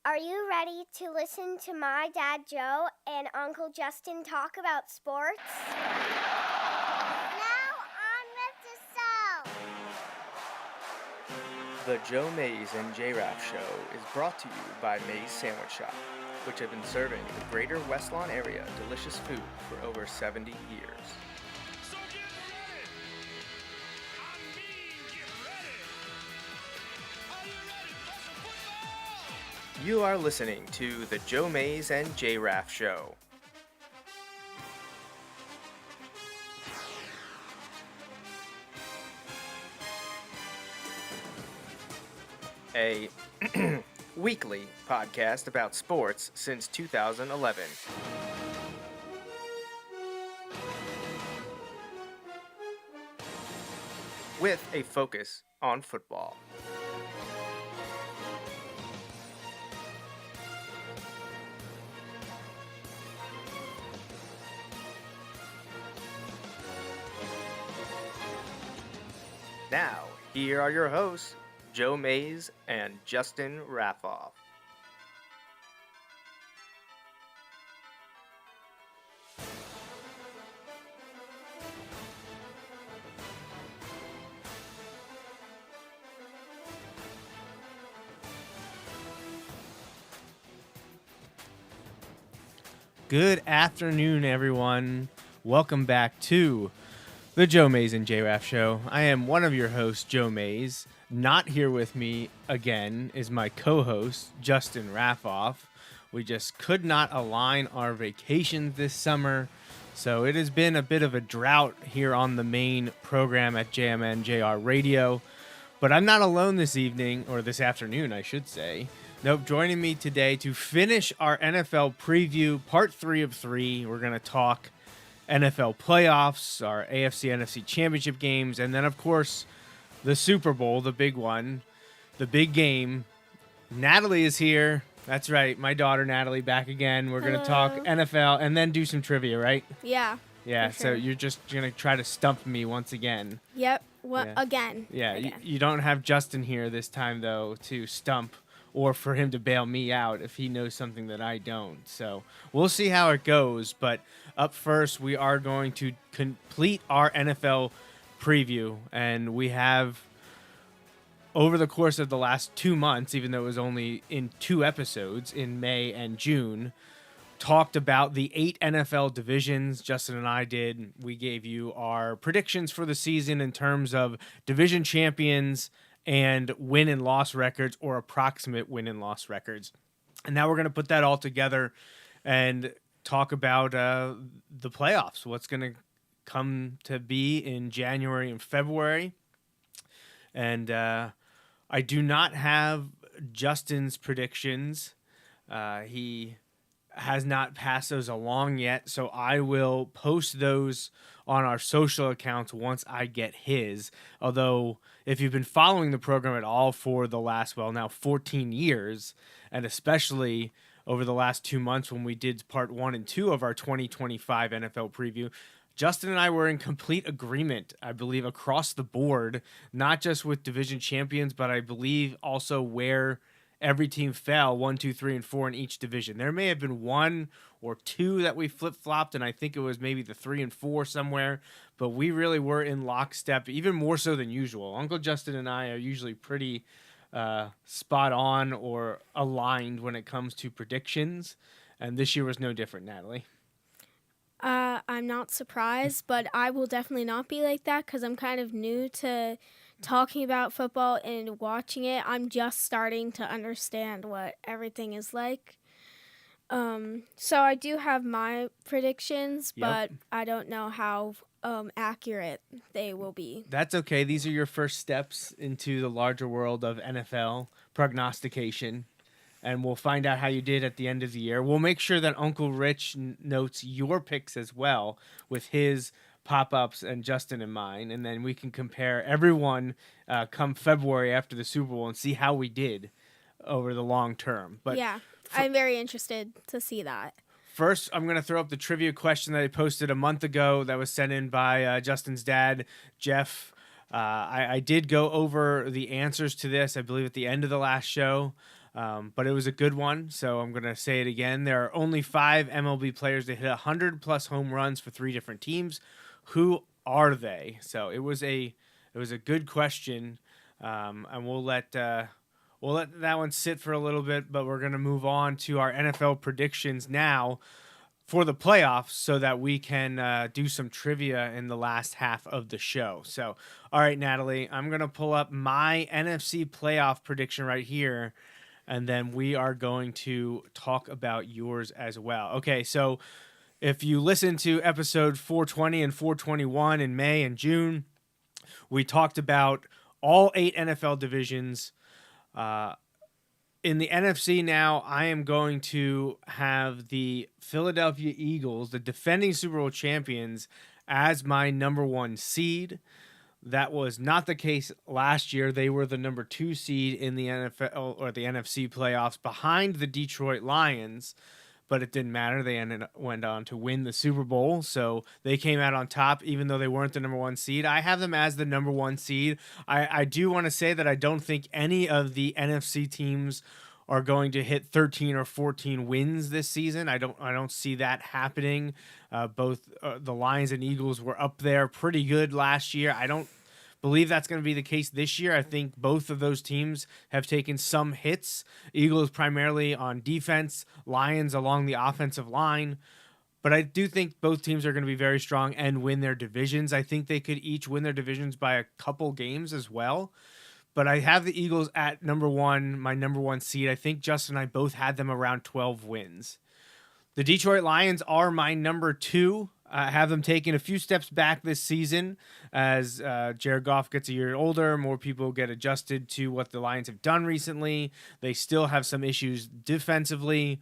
Are you ready to listen to my dad Joe and Uncle Justin talk about sports? Now on with the show. The Joe Mays and J-Raff Show is brought to you by Mays Sandwich Shop, which have been serving the greater West Lawn area delicious food for over 70 years. So get ready! I mean, get ready! Are you ready for some football? You are listening to the Joe Mays and J-Raff Show. A weekly podcast about sports since 2011. With a focus on football. Now, here are your hosts, Joe Mays and Justin Raffoff. Good afternoon, everyone. Welcome back to the Joe Mays and J-Raff Show. I am one of your hosts, Joe Mays. Not here with me again is my co-host, Justin Raffoff. We just could not align our vacations this summer, so it has been a bit of a drought here on the main program at JMN-JR Radio. But I'm not alone this evening, or this afternoon, I should say. Nope, joining me today to finish our NFL preview, part 3 of 3. We're going to talk NFL playoffs, our AFC, NFC championship games, and then, of course, the Super Bowl, the big one, the big game. Natalie is here. That's right, my daughter Natalie back again. We're going to talk NFL and then do some trivia, right? Yeah. Yeah, for so sure. you're just going to try to stump me once again. Yep. What Yeah. again? Yeah, Again. you don't have Justin here this time, though, to stump or for him to bail me out if he knows something that I don't. So we'll see how it goes. But up first, we are going to complete our NFL preview. And we have, over the course of the last 2 months, even though it was only in 2 episodes in May and June, talked about the 8 NFL divisions. Justin and I did. We gave you our predictions for the season in terms of division champions and win and loss records, or approximate win and loss records. And now we're going to put that all together and talk about the playoffs, what's going to come to be in January and February. And I do not have Justin's predictions. He has not passed those along yet, so I will post those on our social accounts once I get his. Although, if you've been following the program at all for the last, now 14 years, and especially over the last 2 months when we did part 1 and 2 of our 2025 NFL preview, Justin and I were in complete agreement, I believe, across the board, not just with division champions, but I believe also where every team fell 1, 2, 3, and 4 in each division. There may have been 1 or 2 that we flip-flopped, and I think it was maybe the 3 and 4 somewhere, but we really were in lockstep, even more so than usual. Uncle Justin and I are usually pretty spot on or aligned when it comes to predictions, and this year was no different, Natalie. I'm not surprised, but I will definitely not be like that because I'm kind of new to talking about football and watching it. I'm just starting to understand what everything is like. So I do have my predictions, Yep. but I don't know how accurate they will be. That's okay. These are your first steps into the larger world of NFL prognostication, and we'll find out how you did at the end of the year. We'll make sure that Uncle Rich notes your picks as well with his pop-ups and Justin and mine, and then we can compare everyone come February after the Super Bowl and see how we did over the long term. But yeah, I'm very interested to see that. First, I'm going to throw up the trivia question that I posted a month ago that was sent in by Justin's dad, Jeff. I did go over the answers to this, I believe, at the end of the last show. But it was a good one, so I'm going to say it again. There are only 5 MLB players that hit 100-plus home runs for 3 different teams. Who are they? So it was a good question, and we'll let that one sit for a little bit. But we're going to move on to our NFL predictions now for the playoffs, so that we can do some trivia in the last half of the show. So, all right, Natalie, I'm going to pull up my NFC playoff prediction right here, and then we are going to talk about yours as well. Okay, so if you listen to episode 420 and 421 in May and June, we talked about all 8 NFL divisions. In the NFC now, I am going to have the Philadelphia Eagles, the defending Super Bowl champions, as my number 1 seed. That was not the case last year. They were the number 2 seed in the NFL or the NFC playoffs behind the Detroit Lions, but it didn't matter. They went on to win the Super Bowl, so they came out on top even though they weren't the number 1 seed. I have them as the number 1 seed. I do want to say that I don't think any of the NFC teams are going to hit 13 or 14 wins this season. I don't see that happening. Both the Lions and Eagles were up there pretty good last year. I don't believe that's going to be the case this year. I think both of those teams have taken some hits. Eagles primarily on defense, Lions along the offensive line. But I do think both teams are going to be very strong and win their divisions. I think they could each win their divisions by a couple games as well. But I have the Eagles at number 1, my number 1 seed. I think Justin and I both had them around 12 wins. The Detroit Lions are my number 2. I have them taking a few steps back this season as Jared Goff gets a year older. More people get adjusted to what the Lions have done recently. They still have some issues defensively.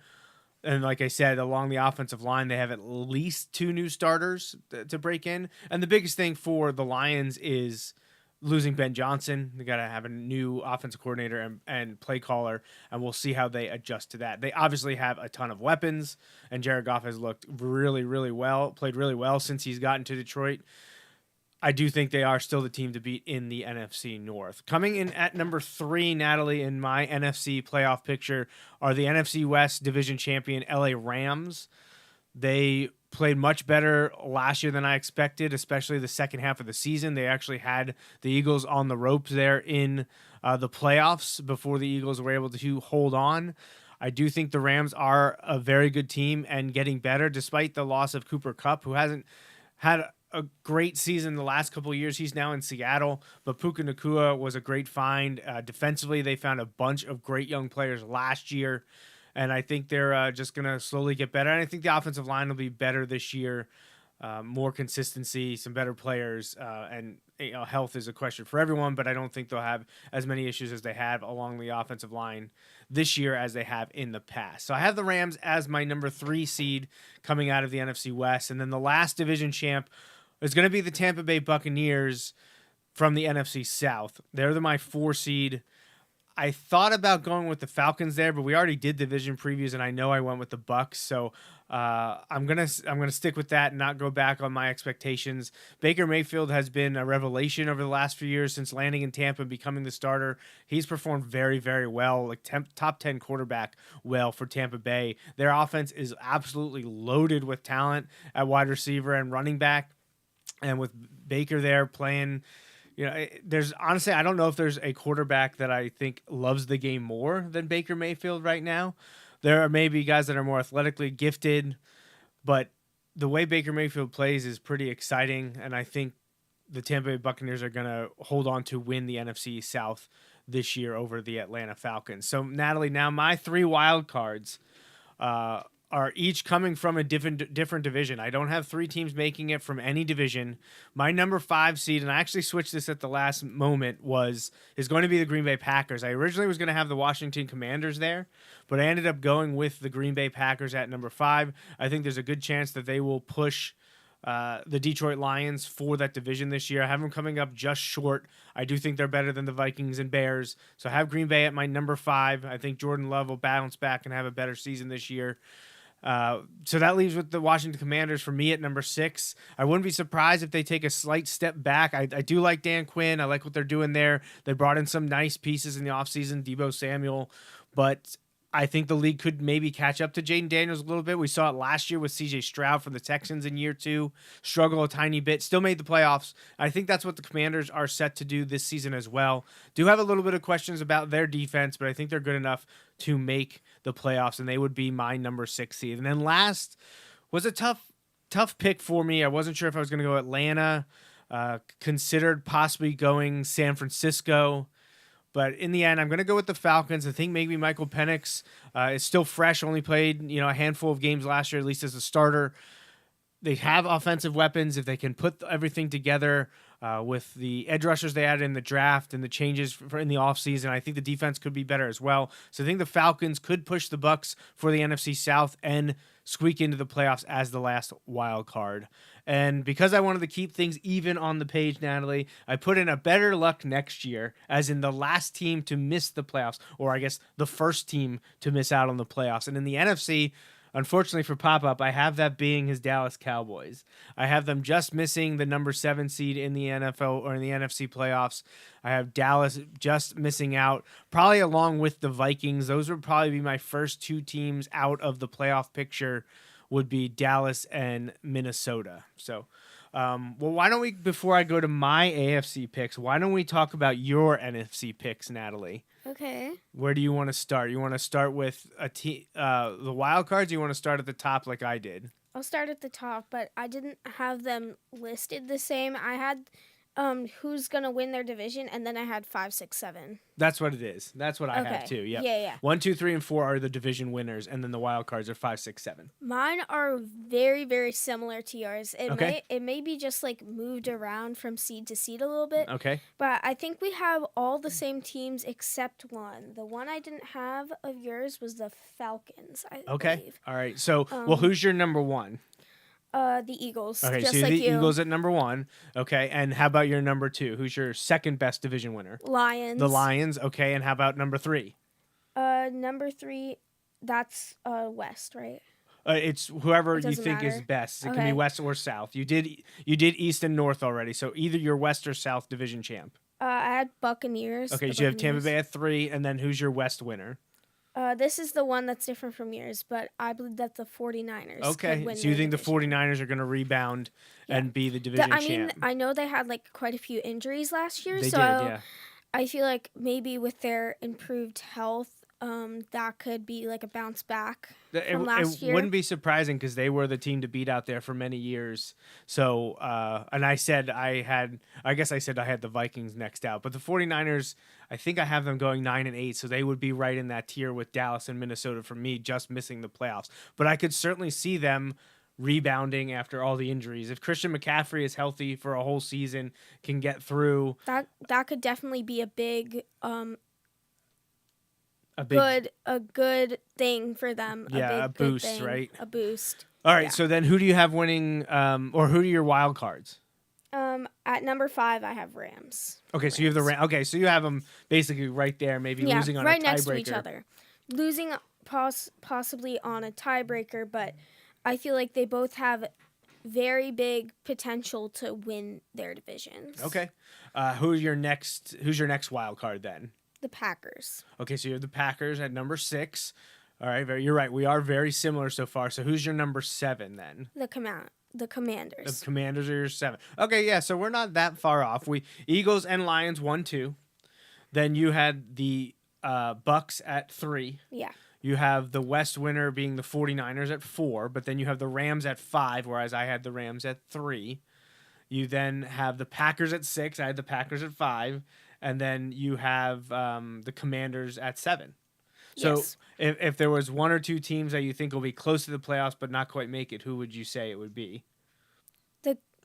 And like I said, along the offensive line, they have at least 2 new starters to break in. And the biggest thing for the Lions is losing Ben Johnson. They got to have a new offensive coordinator and play caller, and we'll see how they adjust to that. They obviously have a ton of weapons, and Jared Goff has looked really, really well, played really well since he's gotten to Detroit. I do think they are still the team to beat in the NFC North. Coming in at number 3, Natalie, in my NFC playoff picture are the NFC West division champion LA Rams. They played much better last year than I expected, especially the second half of the season. They actually had the Eagles on the ropes there in the playoffs before the Eagles were able to hold on. I do think the Rams are a very good team and getting better despite the loss of Cooper Kupp, who hasn't had a great season the last couple of years. He's now in Seattle, but Puka Nacua was a great find. Defensively, they found a bunch of great young players last year. And I think they're just going to slowly get better. And I think the offensive line will be better this year. More consistency, some better players, and health is a question for everyone, but I don't think they'll have as many issues as they have along the offensive line this year as they have in the past. So I have the Rams as my number 3 seed coming out of the NFC West. And then the last division champ is going to be the Tampa Bay Buccaneers from the NFC South. They're my 4 seed. I thought about going with the Falcons there, but we already did division previews, and I know I went with the Bucs, so I'm gonna stick with that and not go back on my expectations. Baker Mayfield has been a revelation over the last few years since landing in Tampa and becoming the starter. He's performed very, very well, like top 10 quarterback well for Tampa Bay. Their offense is absolutely loaded with talent at wide receiver and running back, and with Baker there playing. There's honestly, I don't know if there's a quarterback that I think loves the game more than Baker Mayfield right now. There are maybe guys that are more athletically gifted, but the way Baker Mayfield plays is pretty exciting, and I think the Tampa Bay Buccaneers are going to hold on to win the NFC South this year over the Atlanta Falcons. So, Natalie, now my 3 wild cards are each coming from a different division. I don't have 3 teams making it from any division. My number 5 seed, and I actually switched this at the last moment, is going to be the Green Bay Packers. I originally was going to have the Washington Commanders there, but I ended up going with the Green Bay Packers at number 5. I think there's a good chance that they will push the Detroit Lions for that division this year. I have them coming up just short. I do think they're better than the Vikings and Bears. So I have Green Bay at my number 5. I think Jordan Love will bounce back and have a better season this year. So that leaves with the Washington Commanders for me at number 6. I wouldn't be surprised if they take a slight step back. I do like Dan Quinn. I like what they're doing there. They brought in some nice pieces in the offseason. Deebo Samuel but I think the league could maybe catch up to Jaden Daniels a little bit. We saw it last year with C.J. Stroud from the Texans in year 2. Struggle a tiny bit. Still made the playoffs. I think that's what the Commanders are set to do this season as well. Do have a little bit of questions about their defense, but I think they're good enough to make the playoffs, and they would be my number 6 seed. And then last was a tough pick for me. I wasn't sure if I was going to go Atlanta. Considered possibly going San Francisco. But in the end, I'm going to go with the Falcons. I think maybe Michael Penix is still fresh, only played a handful of games last year, at least as a starter. They have offensive weapons. If they can put everything together with the edge rushers they added in the draft and the changes in the offseason, I think the defense could be better as well. So I think the Falcons could push the Bucs for the NFC South and squeak into the playoffs as the last wild card. And because I wanted to keep things even on the page, Natalie, I put in a better luck next year, as in the last team to miss the playoffs, or I guess the first team to miss out on the playoffs. And in the NFC, unfortunately for Pop-Up, I have that being his Dallas Cowboys. I have them just missing the number 7 seed in the NFL or in the NFC playoffs. I have Dallas just missing out, probably along with the Vikings. Those would probably be my first 2 teams out of the playoff picture, would be Dallas and Minnesota. So, why don't we, before I go to my AFC picks, why don't we talk about your NFC picks, Natalie? Okay. Where do you want to start? You want to start with the wild cards? Or you want to start at the top like I did? I'll start at the top, but I didn't have them listed the same. I had who's gonna win their division, and then I had 5, 6, 7. That's what it is. That's what I have too. Yep. Yeah. 1, 2, 3, and 4 are the division winners, and then the wild cards are 5, 6, 7. Mine are very, very similar to yours. Okay. It may be just like moved around from seed to seed a little bit. Okay. But I think we have all the same teams except one. The one I didn't have of yours was the Falcons, I believe. All right. So, who's your number 1? The Eagles. Okay, just so like the you. Eagles at number 1. Okay, and how about your number 2? Who's your second best division winner? Lions. The Lions. Okay, and how about number 3? Number 3, that's West, right? It's whoever It you doesn't think is matter. best. It can Okay. be West or South. You did East and North already, so either you're West or South division champ. I had Buccaneers. Okay, the so you have Tampa Buccaneers. Bay at 3, and then who's your West winner? This is the one that's different from yours, but I believe that the 49ers Okay, could win so you their think the division. 49ers are going to rebound and be the division I mean, champ? I know they had like quite a few injuries last year, They so did, yeah. I feel like maybe with their improved health, that could be like a bounce back from last year. Wouldn't be surprising because they were the team to beat out there for many years. So, and I said I had the Vikings next out, but the 49ers, I think I have them going 9-8, so they would be right in that tier with Dallas and Minnesota for me, just missing the playoffs. But I could certainly see them rebounding after all the injuries. If Christian McCaffrey is healthy for a whole season, can get through That could definitely be a big a big a good thing for them. Yeah, a a big good boost, thing, right? A boost. All right, Yeah. so then who do you have winning, or who are your wild cards? At number 5, I have Rams. Okay, so you have the Okay, so you have them basically right there, maybe losing on right a next to tiebreaker. each other, losing possibly on a tiebreaker, but I feel like they both have very big potential to win their divisions. Okay, who's your next wild card then? The Packers. Okay, so you have the Packers at number 6. All right, you're right. We are very similar so far. So who's your number 7 then? The Commanders. The Commanders are your 7. Okay, yeah, so we're not that far off. We Eagles and Lions 1, 2. Then you had the Bucks at 3. Yeah. You have the West winner being the 49ers at 4, but then you have the Rams at 5, whereas I had the Rams at 3. You then have the Packers at 6. I had the Packers at 5. And then you have the Commanders at 7. So Yes. if there was 1 or 2 teams that you think will be close to the playoffs but not quite make it, who would you say it would be?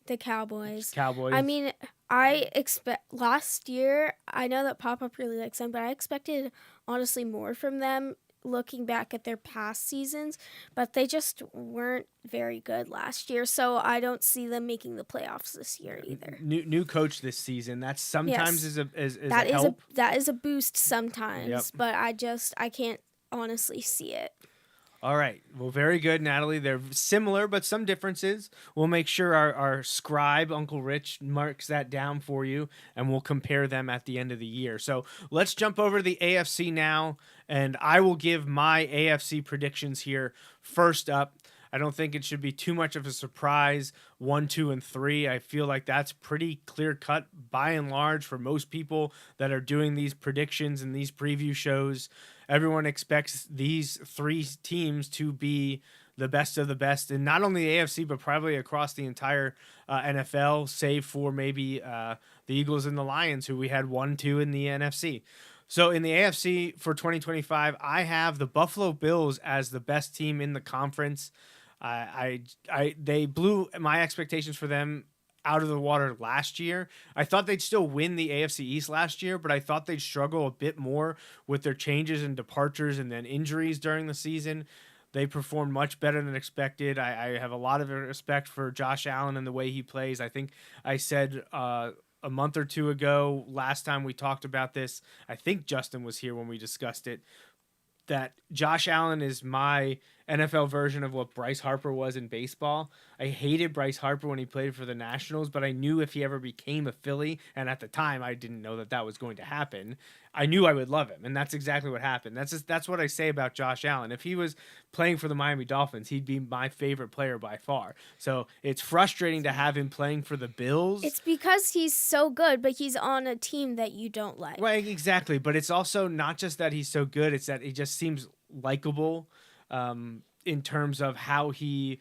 The Cowboys. Cowboys? I mean, I expect last year, I know that Pop-Up really likes them, but I expected honestly more from them looking back at their past seasons, but they just weren't very good last year, so I don't see them making the playoffs this year either. New coach this season. That sometimes Yes. is That a is help. that is a boost sometimes, Yep. but I can't honestly see it. All right. Well, very good, Natalie. They're similar, but some differences. We'll make sure our scribe, Uncle Rich, marks that down for you, and we'll compare them at the end of the year. So let's jump over to the AFC now, and I will give my AFC predictions here. First up, I don't think it should be too much of a surprise. 1, 2, and 3. I feel like that's pretty clear cut by and large for most people that are doing these predictions and these preview shows. Everyone expects these 3 teams to be the best of the best, and not only the AFC, but probably across the entire NFL, save for maybe the Eagles and the Lions, who we had 1, 2 in the NFC. So in the AFC for 2025, I have the Buffalo Bills as the best team in the conference. They blew my expectations for them out of the water last year. I thought they'd still win the AFC East last year, but I thought they'd struggle a bit more with their changes and departures and then injuries during the season. They performed much better than expected. I have a lot of respect for Josh Allen and the way he plays. I think I said a month or two ago, last time we talked about this, I think Justin was here when we discussed it, that Josh Allen is my NFL version of what Bryce Harper was in baseball. I hated Bryce Harper when he played for the Nationals, but I knew if he ever became a Philly, and at the time I didn't know that was going to happen, I knew I would love him, and that's exactly what happened. That's what I say about Josh Allen. If he was playing for the Miami Dolphins, he'd be my favorite player by far. So it's frustrating to have him playing for the Bills. It's because he's so good, but he's on a team that you don't like. Right, exactly. But it's also not just that he's so good, it's that he just seems likable in terms of how he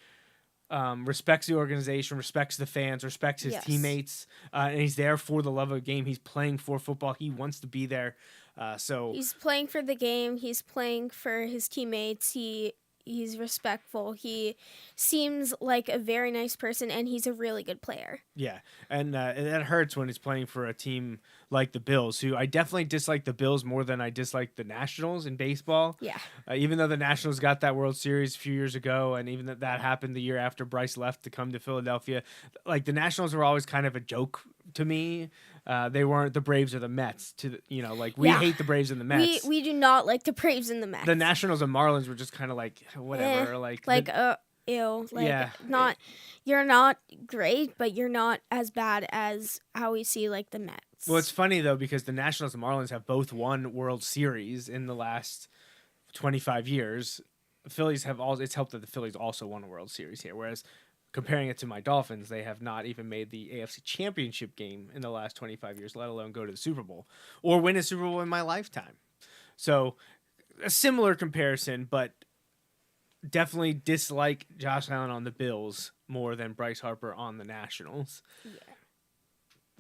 respects the organization, respects the fans, respects his teammates, and he's there for the love of the game. He's playing for football. He wants to be there. So he's playing for the game. He's playing for his teammates. He's respectful. He seems like a very nice person, and he's a really good player. Yeah, and that hurts when he's playing for a team like the Bills, who I definitely dislike the Bills more than I dislike the Nationals in baseball. Yeah. Even though the Nationals got that World Series a few years ago, and even that happened the year after Bryce left to come to Philadelphia, like the Nationals were always kind of a joke to me. They weren't the Braves or the Mets. We hate the Braves and the Mets. We do not like the Braves and the Mets. The Nationals and Marlins were just kind of like whatever. Ew. You're not great, but you're not as bad as how we see like the Mets. Well, it's funny though because the Nationals and Marlins have both won World Series in the last 25 years. Phillies have it's helped that the Phillies also won a World Series here, whereas comparing it to my Dolphins, they have not even made the AFC Championship game in the last 25 years, let alone go to the Super Bowl or win a Super Bowl in my lifetime. So a similar comparison, but definitely dislike Josh Allen on the Bills more than Bryce Harper on the Nationals. Yeah.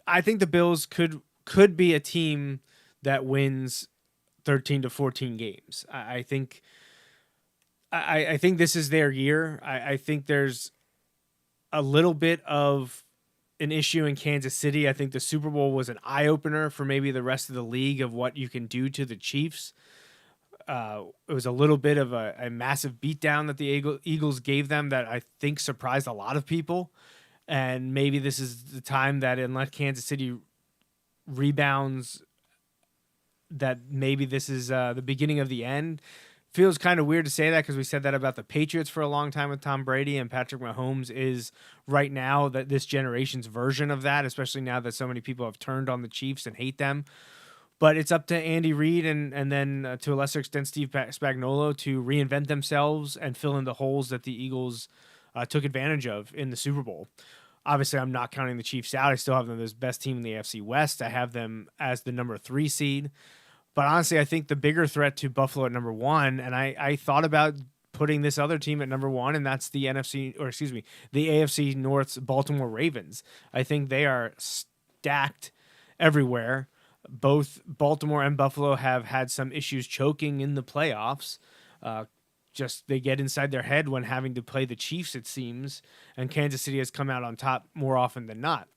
I think the Bills could be a team that wins 13 to 14 games. I think this is their year. I think there's a little bit of an issue in Kansas City. I think the Super Bowl was an eye-opener for maybe the rest of the league of what you can do to the Chiefs. It was a little bit of a massive beatdown that the Eagles gave them that I think surprised a lot of people. And maybe this is the time that unless Kansas City rebounds, that maybe this is the beginning of the end. Feels kind of weird to say that because we said that about the Patriots for a long time with Tom Brady, and Patrick Mahomes is right now that this generation's version of that, especially now that so many people have turned on the Chiefs and hate them. But it's up to Andy Reid and then to a lesser extent Steve Spagnuolo to reinvent themselves and fill in the holes that the Eagles took advantage of in the Super Bowl. Obviously, I'm not counting the Chiefs out. I still have them as best team in the AFC West. I have them as the number 3 seed. But honestly, I think the bigger threat to Buffalo at number 1, and I thought about putting this other team at number 1, and that's the AFC North's Baltimore Ravens. I think they are stacked everywhere. Both Baltimore and Buffalo have had some issues choking in the playoffs. Just they get inside their head when having to play the Chiefs, it seems, and Kansas City has come out on top more often than not.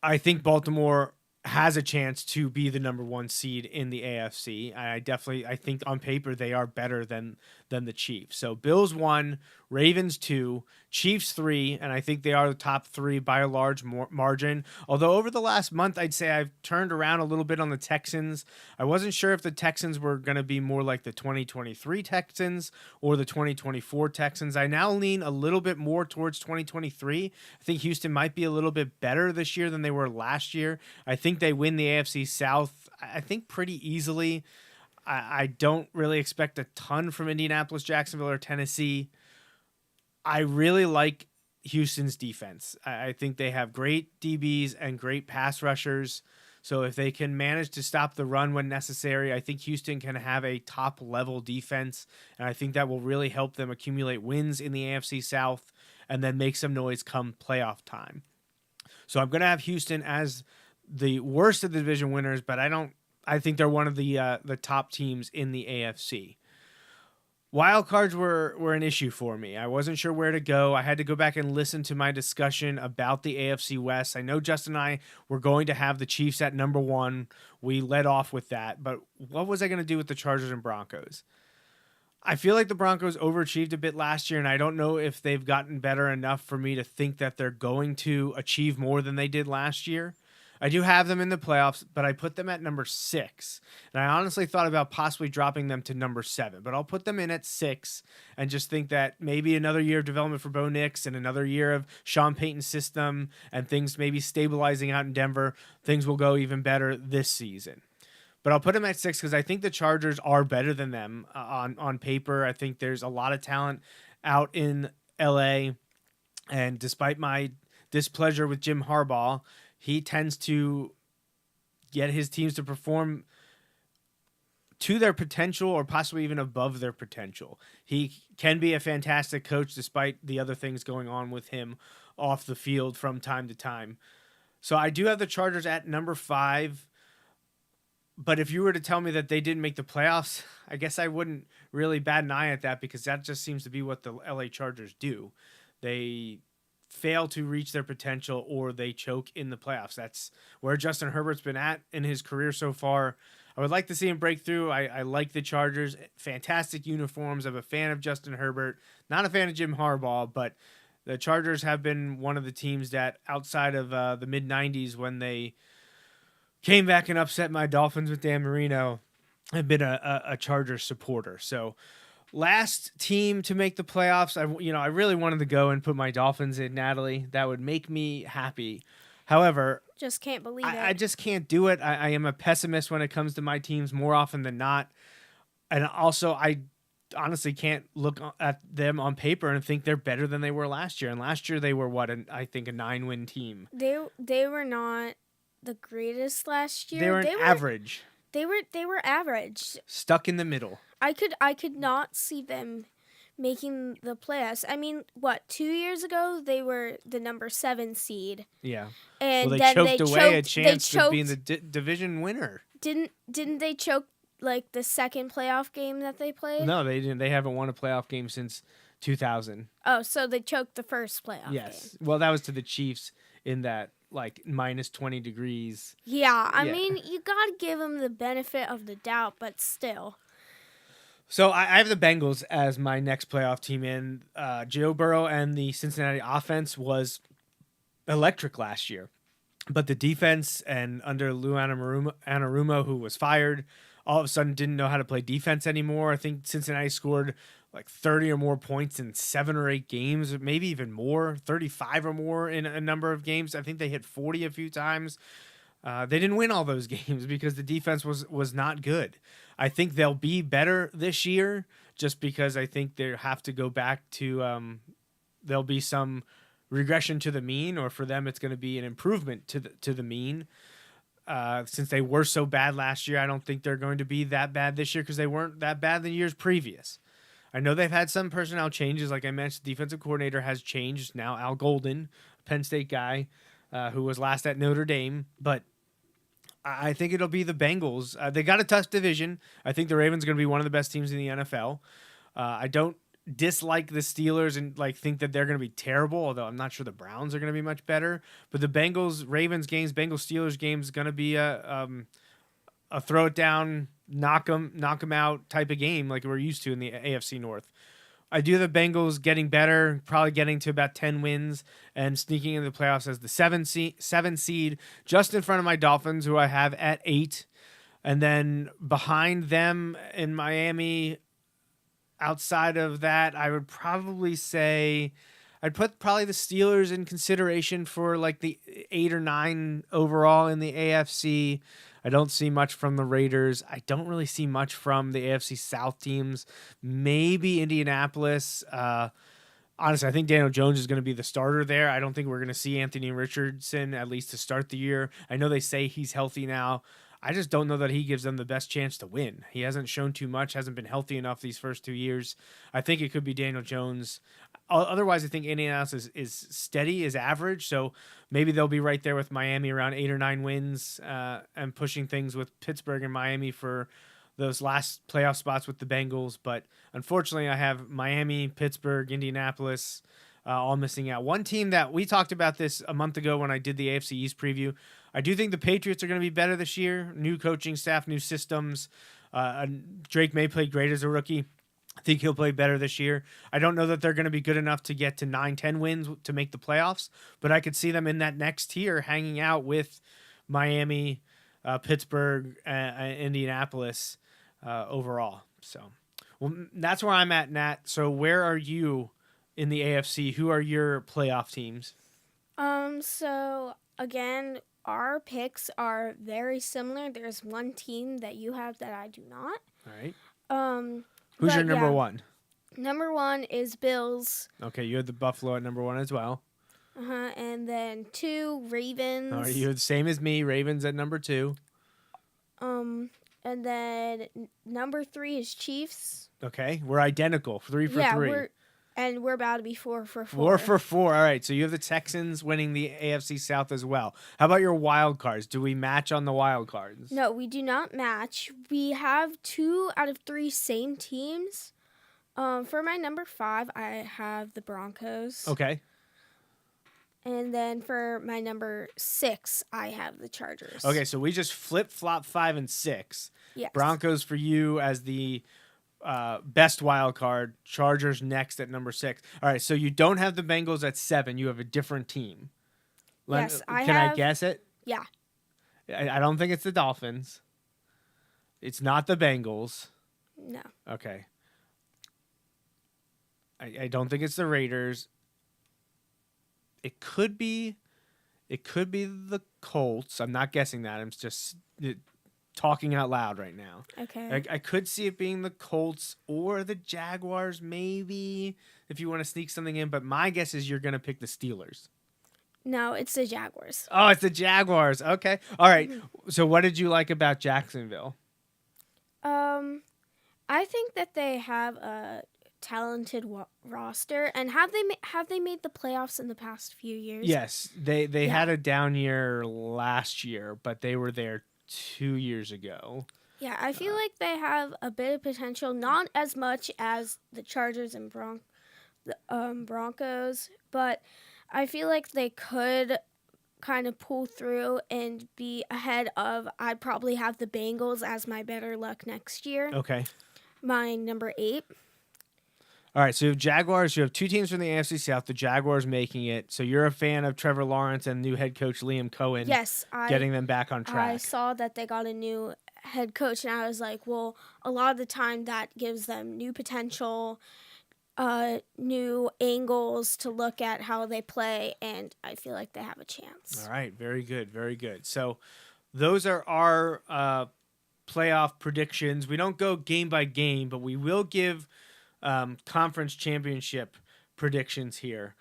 I think Baltimore has a chance to be the number 1 seed in the AFC. I think on paper they are better than the Chiefs. So Bills 1, Ravens 2, Chiefs 3, and I think they are the top 3 by a large margin. Although over the last month, I'd say I've turned around a little bit on the Texans. I wasn't sure if the Texans were going to be more like the 2023 Texans or the 2024 Texans. I now lean a little bit more towards 2023. I think Houston might be a little bit better this year than they were last year. I think they win the AFC South, I think, pretty easily. I don't really expect a ton from Indianapolis, Jacksonville, or Tennessee. I really like Houston's defense. I think they have great DBs and great pass rushers. So if they can manage to stop the run when necessary, I think Houston can have a top-level defense, and I think that will really help them accumulate wins in the AFC South and then make some noise come playoff time. So I'm going to have Houston as the worst of the division winners, but I think they're one of the top teams in the AFC. Wild cards were an issue for me. I wasn't sure where to go. I had to go back and listen to my discussion about the AFC West. I know Justin and I were going to have the Chiefs at number 1. We led off with that, but what was I going to do with the Chargers and Broncos? I feel like the Broncos overachieved a bit last year, and I don't know if they've gotten better enough for me to think that they're going to achieve more than they did last year. I do have them in the playoffs, but I put them at number 6. And I honestly thought about possibly dropping them to number 7, but I'll put them in at 6 and just think that maybe another year of development for Bo Nix and another year of Sean Payton's system and things maybe stabilizing out in Denver, things will go even better this season. But I'll put them at 6 because I think the Chargers are better than them on paper. I think there's a lot of talent out in LA. And despite my displeasure with Jim Harbaugh, he tends to get his teams to perform to their potential or possibly even above their potential. He can be a fantastic coach despite the other things going on with him off the field from time to time. So I do have the Chargers at number 5. But if you were to tell me that they didn't make the playoffs, I guess I wouldn't really bat an eye at that because that just seems to be what the LA Chargers do. They fail to reach their potential or they choke in the playoffs. That's where Justin Herbert's been at in his career so far. I would like to see him break through. I like the Chargers. Fantastic uniforms. I'm a fan of Justin Herbert. Not a fan of Jim Harbaugh, but the Chargers have been one of the teams that outside of the mid-90s when they came back and upset my Dolphins with Dan Marino, have been a Chargers supporter. So last team to make the playoffs, I really wanted to go and put my Dolphins in, Natalie. That would make me happy. However, Just can't believe it. I just can't do it. I am a pessimist when it comes to my teams more often than not. And also, I honestly can't look at them on paper and think they're better than they were last year. And last year they were I think a 9-win team. They were not the greatest last year. They were average. They were average. Stuck in the middle. I could not see them making the playoffs. I mean, 2 years ago they were the number 7 seed. Yeah. And well, then they choked away a chance of being the division winner. Didn't they choke like the second playoff game that they played? No, they didn't. They haven't won a playoff game since 2000. Oh, so they choked the first playoff yes. game. Well, that was to the Chiefs in that like minus 20 degrees. Yeah, I mean, you got to give them the benefit of the doubt, but still. So I have the Bengals as my next playoff team in. Joe Burrow and the Cincinnati offense was electric last year. But the defense and under Lou Anarumo, who was fired, all of a sudden didn't know how to play defense anymore. I think Cincinnati scored like 30 or more points in 7 or 8 games, maybe even more, 35 or more in a number of games. I think they hit 40 a few times. They didn't win all those games because the defense was not good. I think they'll be better this year just because I think they have to go back to there'll be some regression to the mean, or for them it's going to be an improvement to the mean. Since they were so bad last year, I don't think they're going to be that bad this year because they weren't that bad the years previous. I know they've had some personnel changes. Like I mentioned, the defensive coordinator has changed. Now Al Golden, a Penn State guy who was last at Notre Dame. But I think it'll be the Bengals. They got a tough division. I think the Ravens are going to be one of the best teams in the NFL. I don't dislike the Steelers and like think that they're going to be terrible, although I'm not sure the Browns are going to be much better. But the Bengals Ravens games, Bengals Steelers games is going to be a throw it down, knock them out type of game like we're used to in the AFC North. I do have the Bengals getting better, probably getting to about 10 wins and sneaking into the playoffs as the 7 seed, just in front of my Dolphins, who I have at 8. And then behind them in Miami, outside of that, I would probably say I'd put probably the Steelers in consideration for like the 8 or 9 overall in the AFC. I don't see much from the Raiders. I don't really see much from the AFC South teams. Maybe Indianapolis. Honestly, I think Daniel Jones is going to be the starter there. I don't think we're going to see Anthony Richardson, at least to start the year. I know they say he's healthy now. I just don't know that he gives them the best chance to win. He hasn't shown too much, hasn't been healthy enough these first 2 years. I think it could be Daniel Jones. Otherwise, I think Indianapolis is steady, is average. So maybe they'll be right there with Miami around 8 or 9 wins and pushing things with Pittsburgh and Miami for those last playoff spots with the Bengals. But unfortunately, I have Miami, Pittsburgh, Indianapolis all missing out. One team that we talked about this a month ago when I did the AFC East preview. I do think the Patriots are going to be better this year. New coaching staff, new systems. Drake May played great as a rookie. I think he'll play better this year. I don't know that they're going to be good enough to get to 9-10 wins to make the playoffs, but I could see them in that next tier hanging out with Miami, Pittsburgh, Indianapolis overall. So, well, that's where I'm at, Nat. So where are you in the AFC? Who are your playoff teams? So again, our picks are very similar. There's one team that you have that I do not. All right. But Who's your number yeah. one? Number 1 is Bills. Okay, you had the Buffalo at number 1 as well. And then 2, Ravens. All right, you're the same as me. Ravens at number 2. And then number 3 is Chiefs. Okay, we're identical. 3 for 3. We're about to be 4 for 4. 4 for 4. All right, so you have the Texans winning the AFC South as well. How about your wild cards? Do we match on the wild cards? No, we do not match. We have 2 out of 3 same teams. For my number 5, I have the Broncos. Okay. And then for my number 6, I have the Chargers. Okay, so we just flip-flop 5 and 6. Yes. Broncos for you as the best wild card. Chargers next at number 6. All right, so you don't have the Bengals at 7. You have a different team. Yes, Can I guess it? Yeah. I don't think it's the Dolphins. It's not the Bengals. No. Okay. I don't think it's the Raiders. It could be the Colts. I'm not guessing that. I'm just talking out loud right now. Okay. I could see it being the Colts or the Jaguars, maybe, if you want to sneak something in. But my guess is you're going to pick the Steelers. No, it's the Jaguars. Oh, it's the Jaguars. Okay. All right. So what did you like about Jacksonville? I think that they have a talented roster, and have they made the playoffs in the past few years? Yes, they had a down year last year, but they were there 2 years ago. Yeah, I feel like they have a bit of potential, not as much as the Chargers and Broncos, but I feel like they could kind of pull through and be ahead of. I'd probably have the Bengals as my better luck next year. Okay. My number 8. All right, so you have Jaguars. You have 2 teams from the AFC South. The Jaguars making it. So you're a fan of Trevor Lawrence and new head coach Liam Cohen. Yes, getting them back on track. I saw that they got a new head coach, and I was like, well, a lot of the time that gives them new potential, new angles to look at how they play, and I feel like they have a chance. All right, very good, very good. So those are our playoff predictions. We don't go game by game, but we will give conference championship predictions here,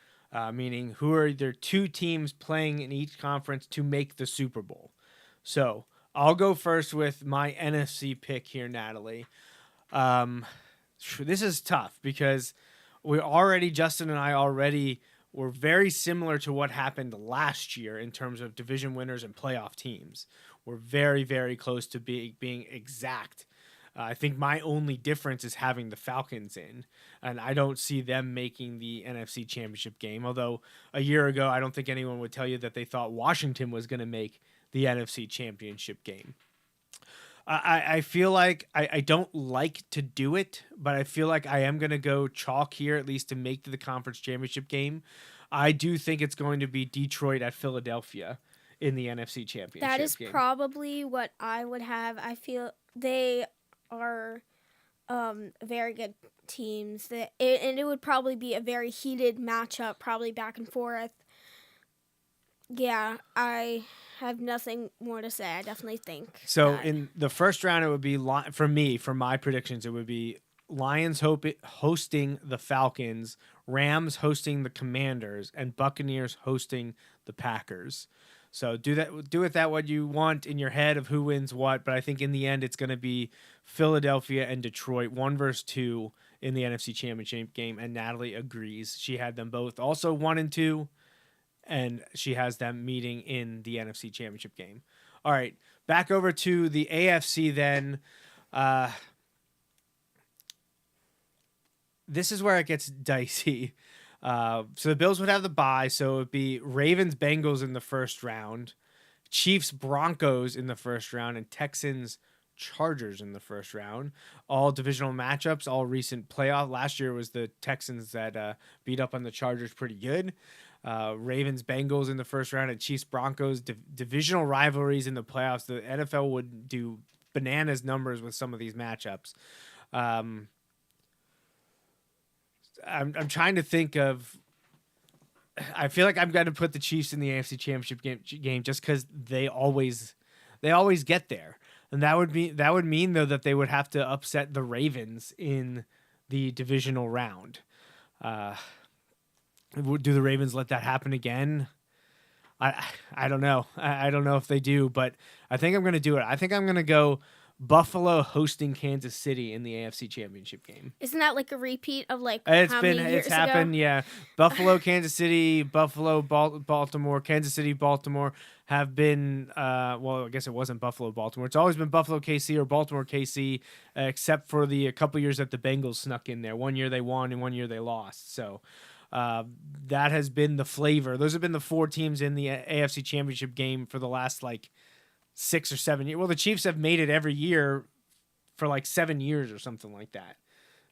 meaning who are their 2 teams playing in each conference to make the Super Bowl. So I'll go first with my NFC pick here, Natalie. This is tough because Justin and I already were very similar to what happened last year in terms of division winners and playoff teams. We're very, very close to being exact. I think my only difference is having the Falcons in, and I don't see them making the NFC Championship game. Although a year ago, I don't think anyone would tell you that they thought Washington was going to make the NFC Championship game. I feel like I don't like to do it, but I feel like I am going to go chalk here, at least to make the conference championship game. I do think it's going to be Detroit at Philadelphia in the NFC Championship That is game. probably what I would have. I feel they are very good teams. And it would probably be a very heated matchup, probably back and forth. Yeah, I have nothing more to say. I definitely think. So that. in the first round, it would be for my predictions, it would be Lions hosting the Falcons, Rams hosting the Commanders, and Buccaneers hosting the Packers. So do with that what you want in your head of who wins what, but I think in the end it's going to be Philadelphia and Detroit, 1 versus 2 in the NFC Championship game, and Natalie agrees. She had them both also 1 and 2, and she has them meeting in the NFC Championship game. All right, back over to the AFC then. This is where it gets dicey. So the Bills would have the bye, so it would be Ravens Bengals in the first round, Chiefs Broncos in the first round, and Texans Chargers in the first round. All divisional matchups, all recent playoff. Last year was the Texans that beat up on the Chargers pretty good. Ravens Bengals in the first round, and Chiefs Broncos, divisional rivalries in the playoffs. The NFL would do bananas numbers with some of these matchups. I'm trying to think of. I feel like I'm going to put the Chiefs in the AFC Championship game just because they always get there, and that would mean though that they would have to upset the Ravens in the divisional round. Do the Ravens let that happen again? I don't know. I don't know if they do, but I think I'm going to do it. I think I'm going to go Buffalo hosting Kansas City in the AFC Championship game. Isn't that like a repeat of like It's how many years happened, ago? yeah. Buffalo, Kansas City, Buffalo, Baltimore, Kansas City, Baltimore have been. Well, I guess it wasn't Buffalo, Baltimore. It's always been Buffalo, KC, or Baltimore, KC, except for the couple years that the Bengals snuck in there. 1 year they won, and 1 year they lost. So. That has been the flavor. Those have been the 4 teams in the AFC Championship game for the last 6 or 7 years. Well, the Chiefs have made it every year for 7 years or something like that.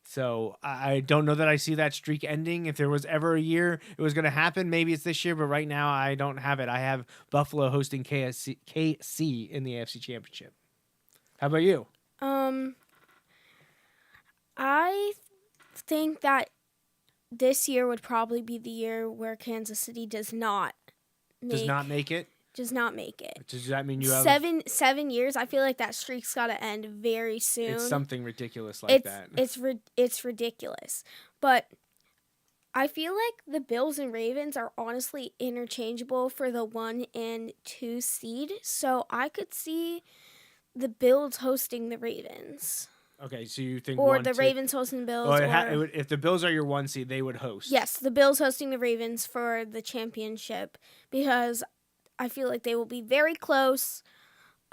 So I don't know that I see that streak ending. If there was ever a year it was going to happen, maybe it's this year. But right now I don't have it. I have Buffalo hosting KC in the AFC Championship. How about you? I think that this year would probably be the year where Kansas City does not make it. Does that mean you have 7 years? I feel like that streak's got to end very soon. It's something ridiculous that. It's ridiculous. But I feel like the Bills and Ravens are honestly interchangeable for the 1 and 2 seed. So I could see the Bills hosting the Ravens. Okay, so you think or the Ravens hosting the Bills. If the Bills are your 1 seed, they would host. Yes, the Bills hosting the Ravens for the championship because I feel like they will be very close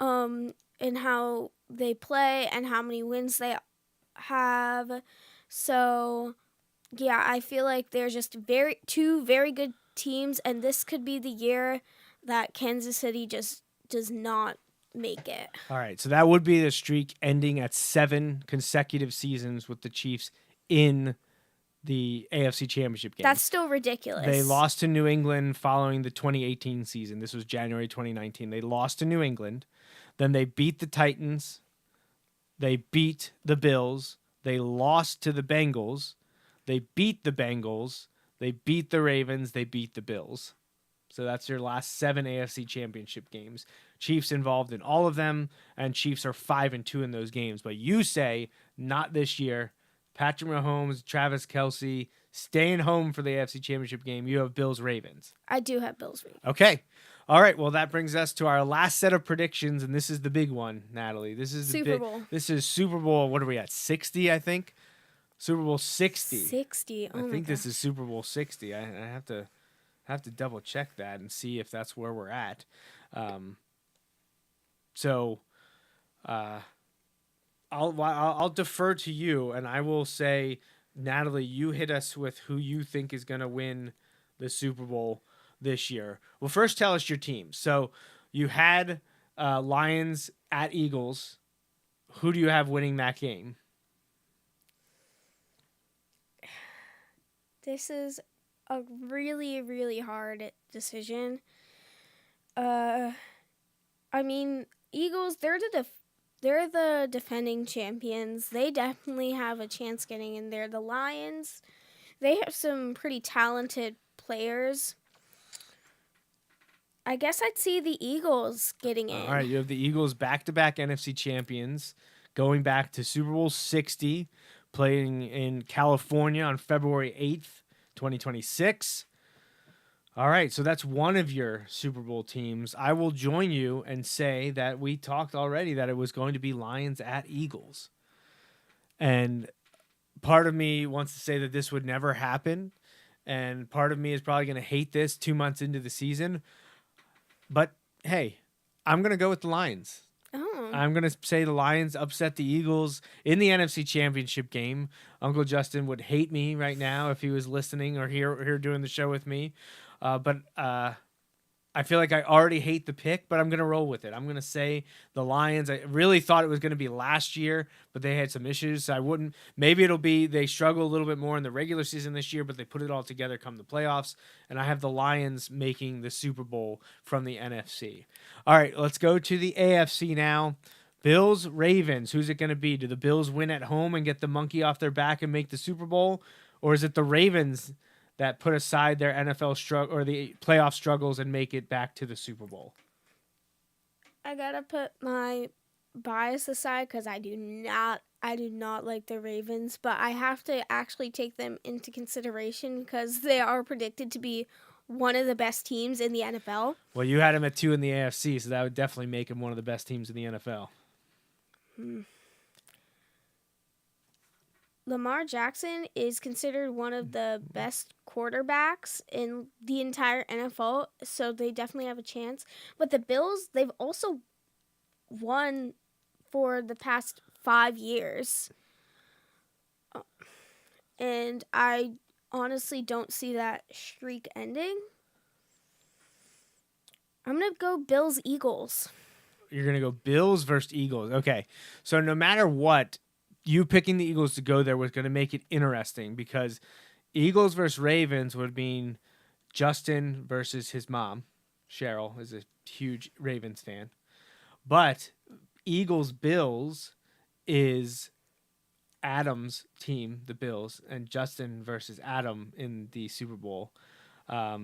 in how they play and how many wins they have. So, yeah, I feel like there's just two very good teams, and this could be the year that Kansas City just does not make it. All right, so that would be the streak ending at 7 consecutive seasons with the Chiefs in the AFC Championship game. That's still ridiculous. They lost to New England following the 2018 season. This was January 2019. They lost to New England. Then they beat the Titans. They beat the Bills. They lost to the Bengals. They beat the Bengals. They beat the Ravens. They beat the Bills. So that's your last 7 AFC Championship games. Chiefs involved in all of them, and Chiefs are 5-2 in those games. But you say, not this year. Patrick Mahomes, Travis Kelce, staying home for the AFC Championship game. You have Bills-Ravens. I do have Bills-Ravens. Okay. All right. Well, that brings us to our last set of predictions, and this is the big one, Natalie. This is Super Bowl. This is Super Bowl. What are we at? 60, I think. Super Bowl 60. 60. Oh I my think this gosh. is Super Bowl 60. I have to double check that and see if that's where we're at. I'll defer to you, and I will say, Natalie, you hit us with who you think is going to win the Super Bowl this year. Well, first tell us your team. So you had Lions at Eagles. Who do you have winning that game? This is a really, really hard decision. I mean, Eagles, they're the defending champions. They definitely have a chance getting in there. The Lions, they have some pretty talented players. I guess I'd see the Eagles getting in. All right, you have the Eagles back-to-back NFC champions, going back to Super Bowl 60, playing in California on February 8th, 2026. All right, so that's one of your Super Bowl teams. I will join you and say that we talked already that it was going to be Lions at Eagles. And part of me wants to say that this would never happen. And part of me is probably going to hate this 2 months into the season. But hey, I'm going to go with the Lions. Oh. I'm going to say the Lions upset the Eagles in the NFC Championship game. Uncle Justin would hate me right now if he was listening or here doing the show with me. But I feel like I already hate the pick, but I'm going to roll with it. I'm going to say the Lions. I really thought it was going to be last year, but they had some issues. So I wouldn't. Maybe it'll be they struggle a little bit more in the regular season this year, but they put it all together come the playoffs. And I have the Lions making the Super Bowl from the NFC. All right, let's go to the AFC now. Bills, Ravens. Who's it going to be? Do the Bills win at home and get the monkey off their back and make the Super Bowl? Or is it the Ravens that put aside their NFL struggle or the playoff struggles and make it back to the Super Bowl? I gotta put my bias aside because I do not like the Ravens, but I have to actually take them into consideration because they are predicted to be one of the best teams in the NFL. Well, you had them at 2 in the AFC, so that would definitely make them one of the best teams in the NFL. Lamar Jackson is considered one of the best quarterbacks in the entire NFL, so they definitely have a chance. But the Bills, they've also won for the past 5 years. And I honestly don't see that streak ending. I'm going to go Bills-Eagles. You're going to go Bills versus Eagles. Okay, so no matter what, you picking the Eagles to go there was going to make it interesting because Eagles versus Ravens would mean Justin versus his mom. Cheryl is a huge Ravens fan. But Eagles-Bills is Adam's team, the Bills, and Justin versus Adam in the Super Bowl.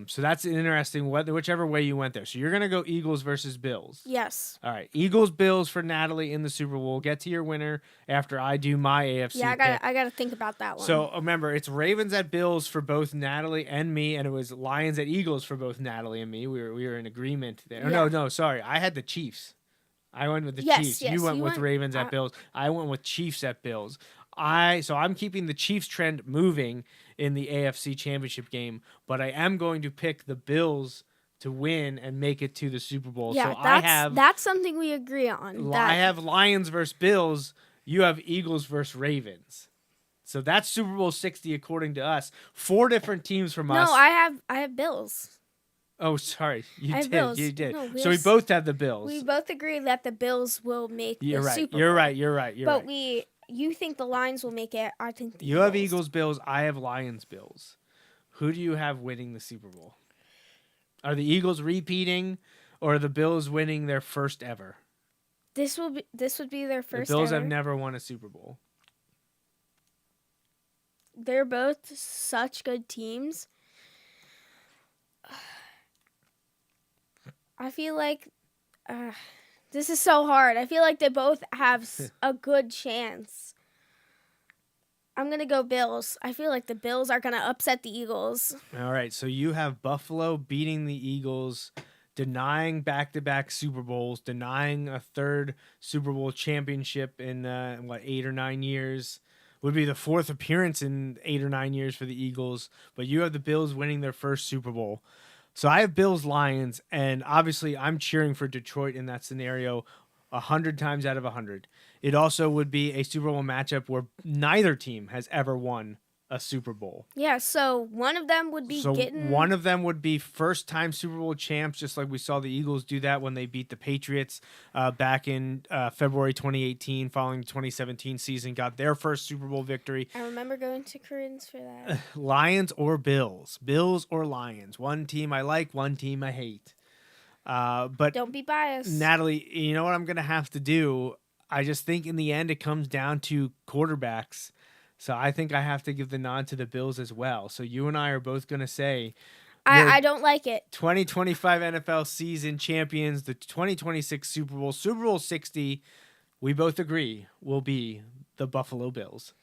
So that's interesting, whichever way you went there. So you're going to go Eagles versus Bills. Yes. All right. Eagles-Bills for Natalie in the Super Bowl. Get to your winner after I do my AFC pick. I got to think about that one. So remember, it's Ravens at Bills for both Natalie and me, and it was Lions at Eagles for both Natalie and me. We were in agreement there. Yeah. No, sorry. I had the Chiefs. I went with the Yes, Chiefs. yes, You went you with went- Ravens at Bills. I went with Chiefs at Bills. So I'm keeping the Chiefs trend moving in the AFC Championship game, but I am going to pick the Bills to win and make it to the Super Bowl. Yeah, So that's something we agree on. I have Lions versus Bills. You have Eagles versus Ravens. So that's Super Bowl 60 according to us. 4 different teams from us. No, I have Bills. Oh, sorry. You I have did. Bills. You did. No, So we both have the Bills. We both agree that the Bills will make You're the right. Super Bowl. You're right. You're right. But you think the Lions will make it. I think the You have Eagles, Bills. I have Lions, Bills. Who do you have winning the Super Bowl? Are the Eagles repeating, or are the Bills winning their first ever? This would be their first The Bills ever. have never won a Super Bowl. They're both such good teams. I feel like this is so hard. I feel like they both have a good chance. I'm going to go Bills. I feel like the Bills are going to upset the Eagles. All right, so you have Buffalo beating the Eagles, denying back-to-back Super Bowls, denying a third Super Bowl championship in 8 or 9 years. Would be the 4th appearance in 8 or 9 years for the Eagles, but you have the Bills winning their first Super Bowl. So I have Bills Lions, and obviously I'm cheering for Detroit in that scenario 100 times out of 100. It also would be a Super Bowl matchup where neither team has ever won a Super Bowl. Yeah, so one of them would be So getting one of them would be first-time Super Bowl champs, just like we saw the Eagles do that when they beat the Patriots back in February 2018, following the 2017 season, got their first Super Bowl victory. I remember going to Koreans for that. Lions or Bills? Bills or Lions? One team I like, one team I hate. But Don't be biased. Natalie, you know what I'm going to have to do? I just think in the end it comes down to quarterbacks. So I think I have to give the nod to the Bills as well. So you and I are both going to say I don't like it. 2025 NFL season champions, the 2026 Super Bowl 60, we both agree will be the Buffalo Bills.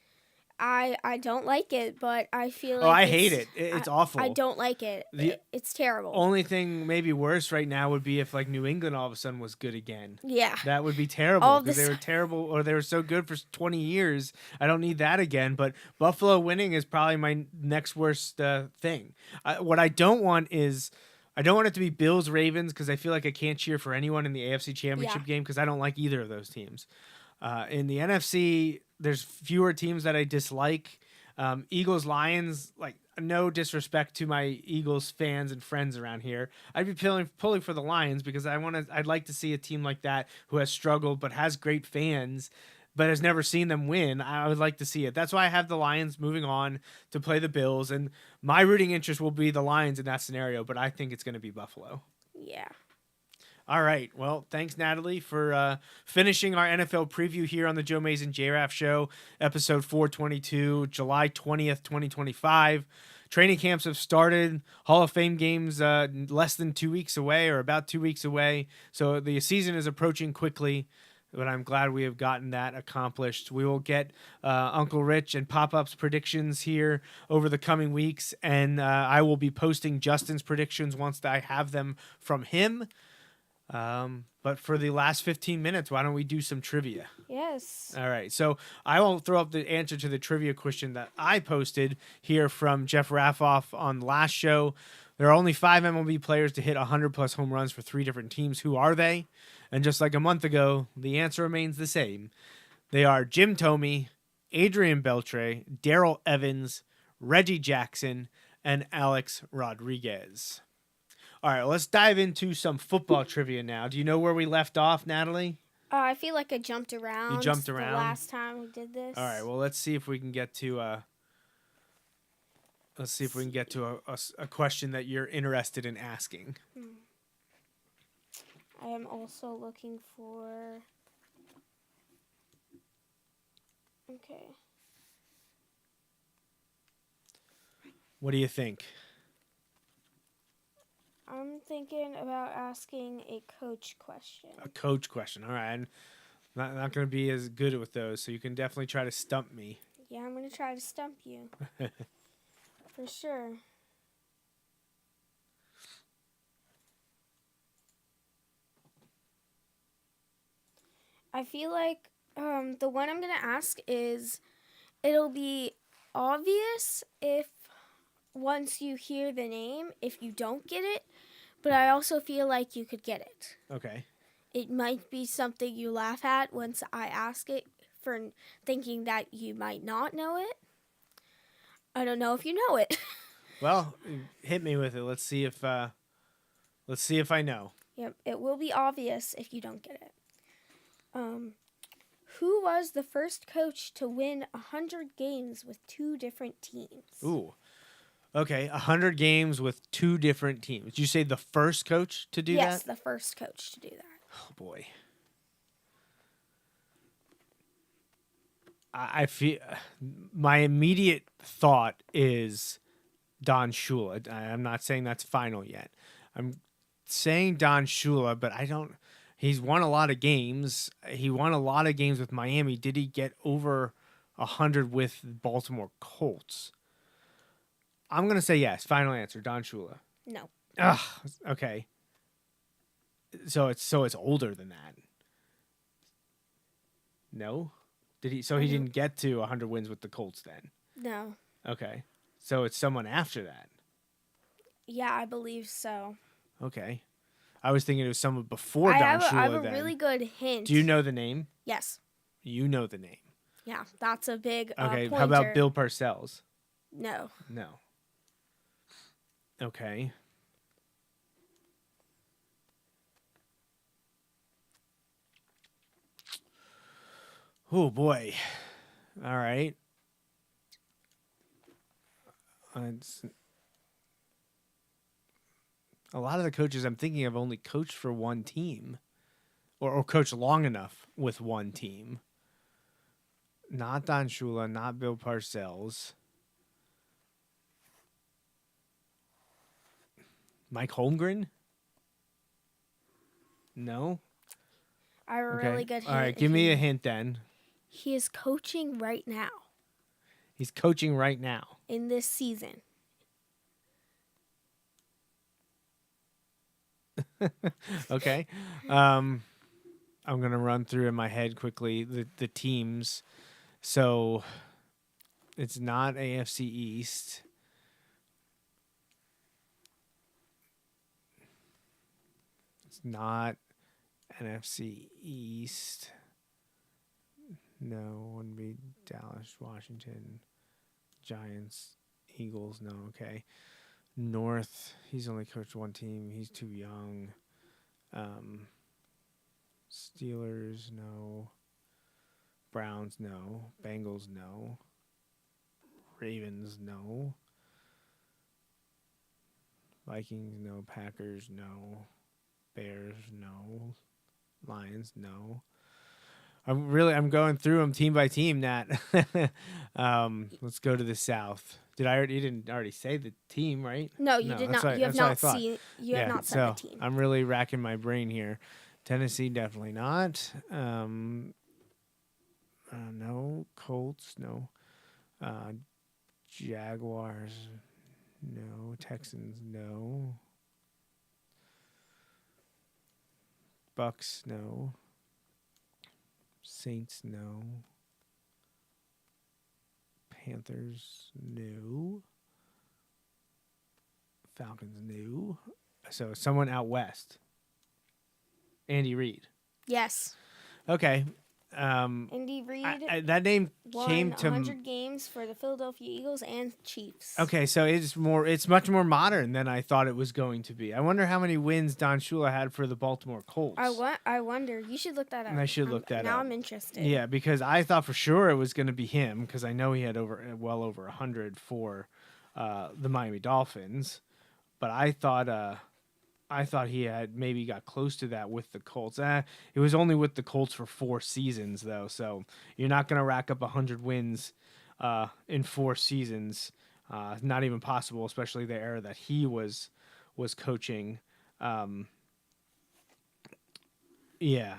I don't like it, but I feel like Oh, I hate it. It's awful. I don't like it. The It's terrible. Only thing maybe worse right now would be if like New England all of a sudden was good again. Yeah. That would be terrible All of because a they were terrible or they were so good for 20 years. I don't need that again. But Buffalo winning is probably my next worst thing. What I don't want is I don't want it to be Bills Ravens because I feel like I can't cheer for anyone in the AFC Championship game because I don't like either of those teams. In the NFC, there's fewer teams that I dislike. Eagles Lions, like no disrespect to my Eagles fans and friends around here, I'd be pulling for the Lions because I'd like to see a team like that who has struggled but has great fans but has never seen them win. I would like to see it. That's why I have the Lions moving on to play the Bills, and my rooting interest will be the Lions in that scenario, but I think it's going to be Buffalo. Yeah. All right. Well, thanks, Natalie, for finishing our NFL preview here on the Joe Mays and J-Raff Show, episode 422, July 20th, 2025. Training camps have started. Hall of Fame games less than 2 weeks away or about 2 weeks away. So the season is approaching quickly, but I'm glad we have gotten that accomplished. We will get Uncle Rich and Pop-Up's predictions here over the coming weeks, and I will be posting Justin's predictions once I have them from him. But for the last 15 minutes, why don't we do some trivia? Yes. All right. So I will throw up the answer to the trivia question that I posted here from Jeff Raffoff on the last show. There are only 5 MLB players to hit 100-plus home runs for 3 different teams. Who are they? And just like a month ago, the answer remains the same. They are Jim Thome, Adrian Beltre, Darrell Evans, Reggie Jackson, and Alex Rodriguez. All right, let's dive into some football trivia now. Do you know where we left off, Natalie? I feel like I jumped around. You jumped around? The last time we did this. All right, well, let's see if we can get to a question that you're interested in asking. I am also looking for... Okay. What do you think? I'm thinking about asking a coach question. A coach question. All right. I'm not going to be as good with those, so you can definitely try to stump me. Yeah, I'm going to try to stump you. For sure. I feel like the one I'm going to ask is, it'll be obvious if once you hear the name, if you don't get it, but I also feel like you could get it. Okay. It might be something you laugh at once I ask it for thinking that you might not know it. I don't know if you know it. Well, hit me with it. Let's see if I know. Yep, it will be obvious if you don't get it. Who was the first coach to win 100 games with 2 different teams? Ooh. Okay, 100 games with 2 different teams. Did you say the first coach to do that? Yes, the first coach to do that. Oh, boy. I feel my immediate thought is Don Shula. I'm not saying that's final yet. I'm saying Don Shula, but I don't... He's won a lot of games. He won a lot of games with Miami. Did he get over 100 with Baltimore Colts? I'm going to say yes. Final answer, Don Shula. No. Ugh, okay. So it's older than that. No? Did he? So he didn't get to 100 wins with the Colts then? No. Okay. So it's someone after that. Yeah, I believe so. Okay. I was thinking it was someone before I Don have Shula a then. really good hint. Do you know the name? Yes. You know the name. Yeah, that's a big Okay, pointer. how about Bill Parcells? No. No. Okay. Oh, boy. All right. It's, a lot of the coaches I'm thinking of only coached for one team or coached long enough with one team. Not Don Shula, not Bill Parcells. Mike Holmgren? No? I have a Okay. really good hint. All right, give me a hint then. He is coaching right now He's coaching right now. in this season. Okay. I'm going to run through in my head quickly the teams. So it's not AFC East. It's not NFC East. No, wouldn't be Dallas, Washington, Giants, Eagles. No, okay. North, he's only coached one team. He's too young. Steelers, no. Browns, no. Bengals, no. Ravens, no. Vikings, no. Packers, no. Bears, no. Lions, no. I'm going through them team by team, Nat. Let's go to the South. You didn't already say the team, right? No, you did that's not. what- You have that's what I not thought. seen. You have not said so the team. I'm really racking my brain here. Tennessee, definitely not. No. Colts, no. Jaguars, no. Texans, no. Bucks, no. Saints, no. Panthers, no. Falcons, no. So someone out west. Andy Reid. Yes. Okay. Andy Reid That name won came to 100 games for the Philadelphia Eagles and Chiefs. Okay, so it's much more modern than I thought it was going to be. I wonder how many wins Don Shula had for the Baltimore Colts. I wonder. You should look that up. I should look that now up. I'm interested. Yeah, because I thought for sure it was going to be him because I know he had well over 100 for the Miami Dolphins, but I thought he had maybe got close to that with the Colts. It was only with the Colts for 4 seasons though, so you're not going to rack up 100 wins in 4 seasons. Not even possible, especially the era that he was coaching. Yeah.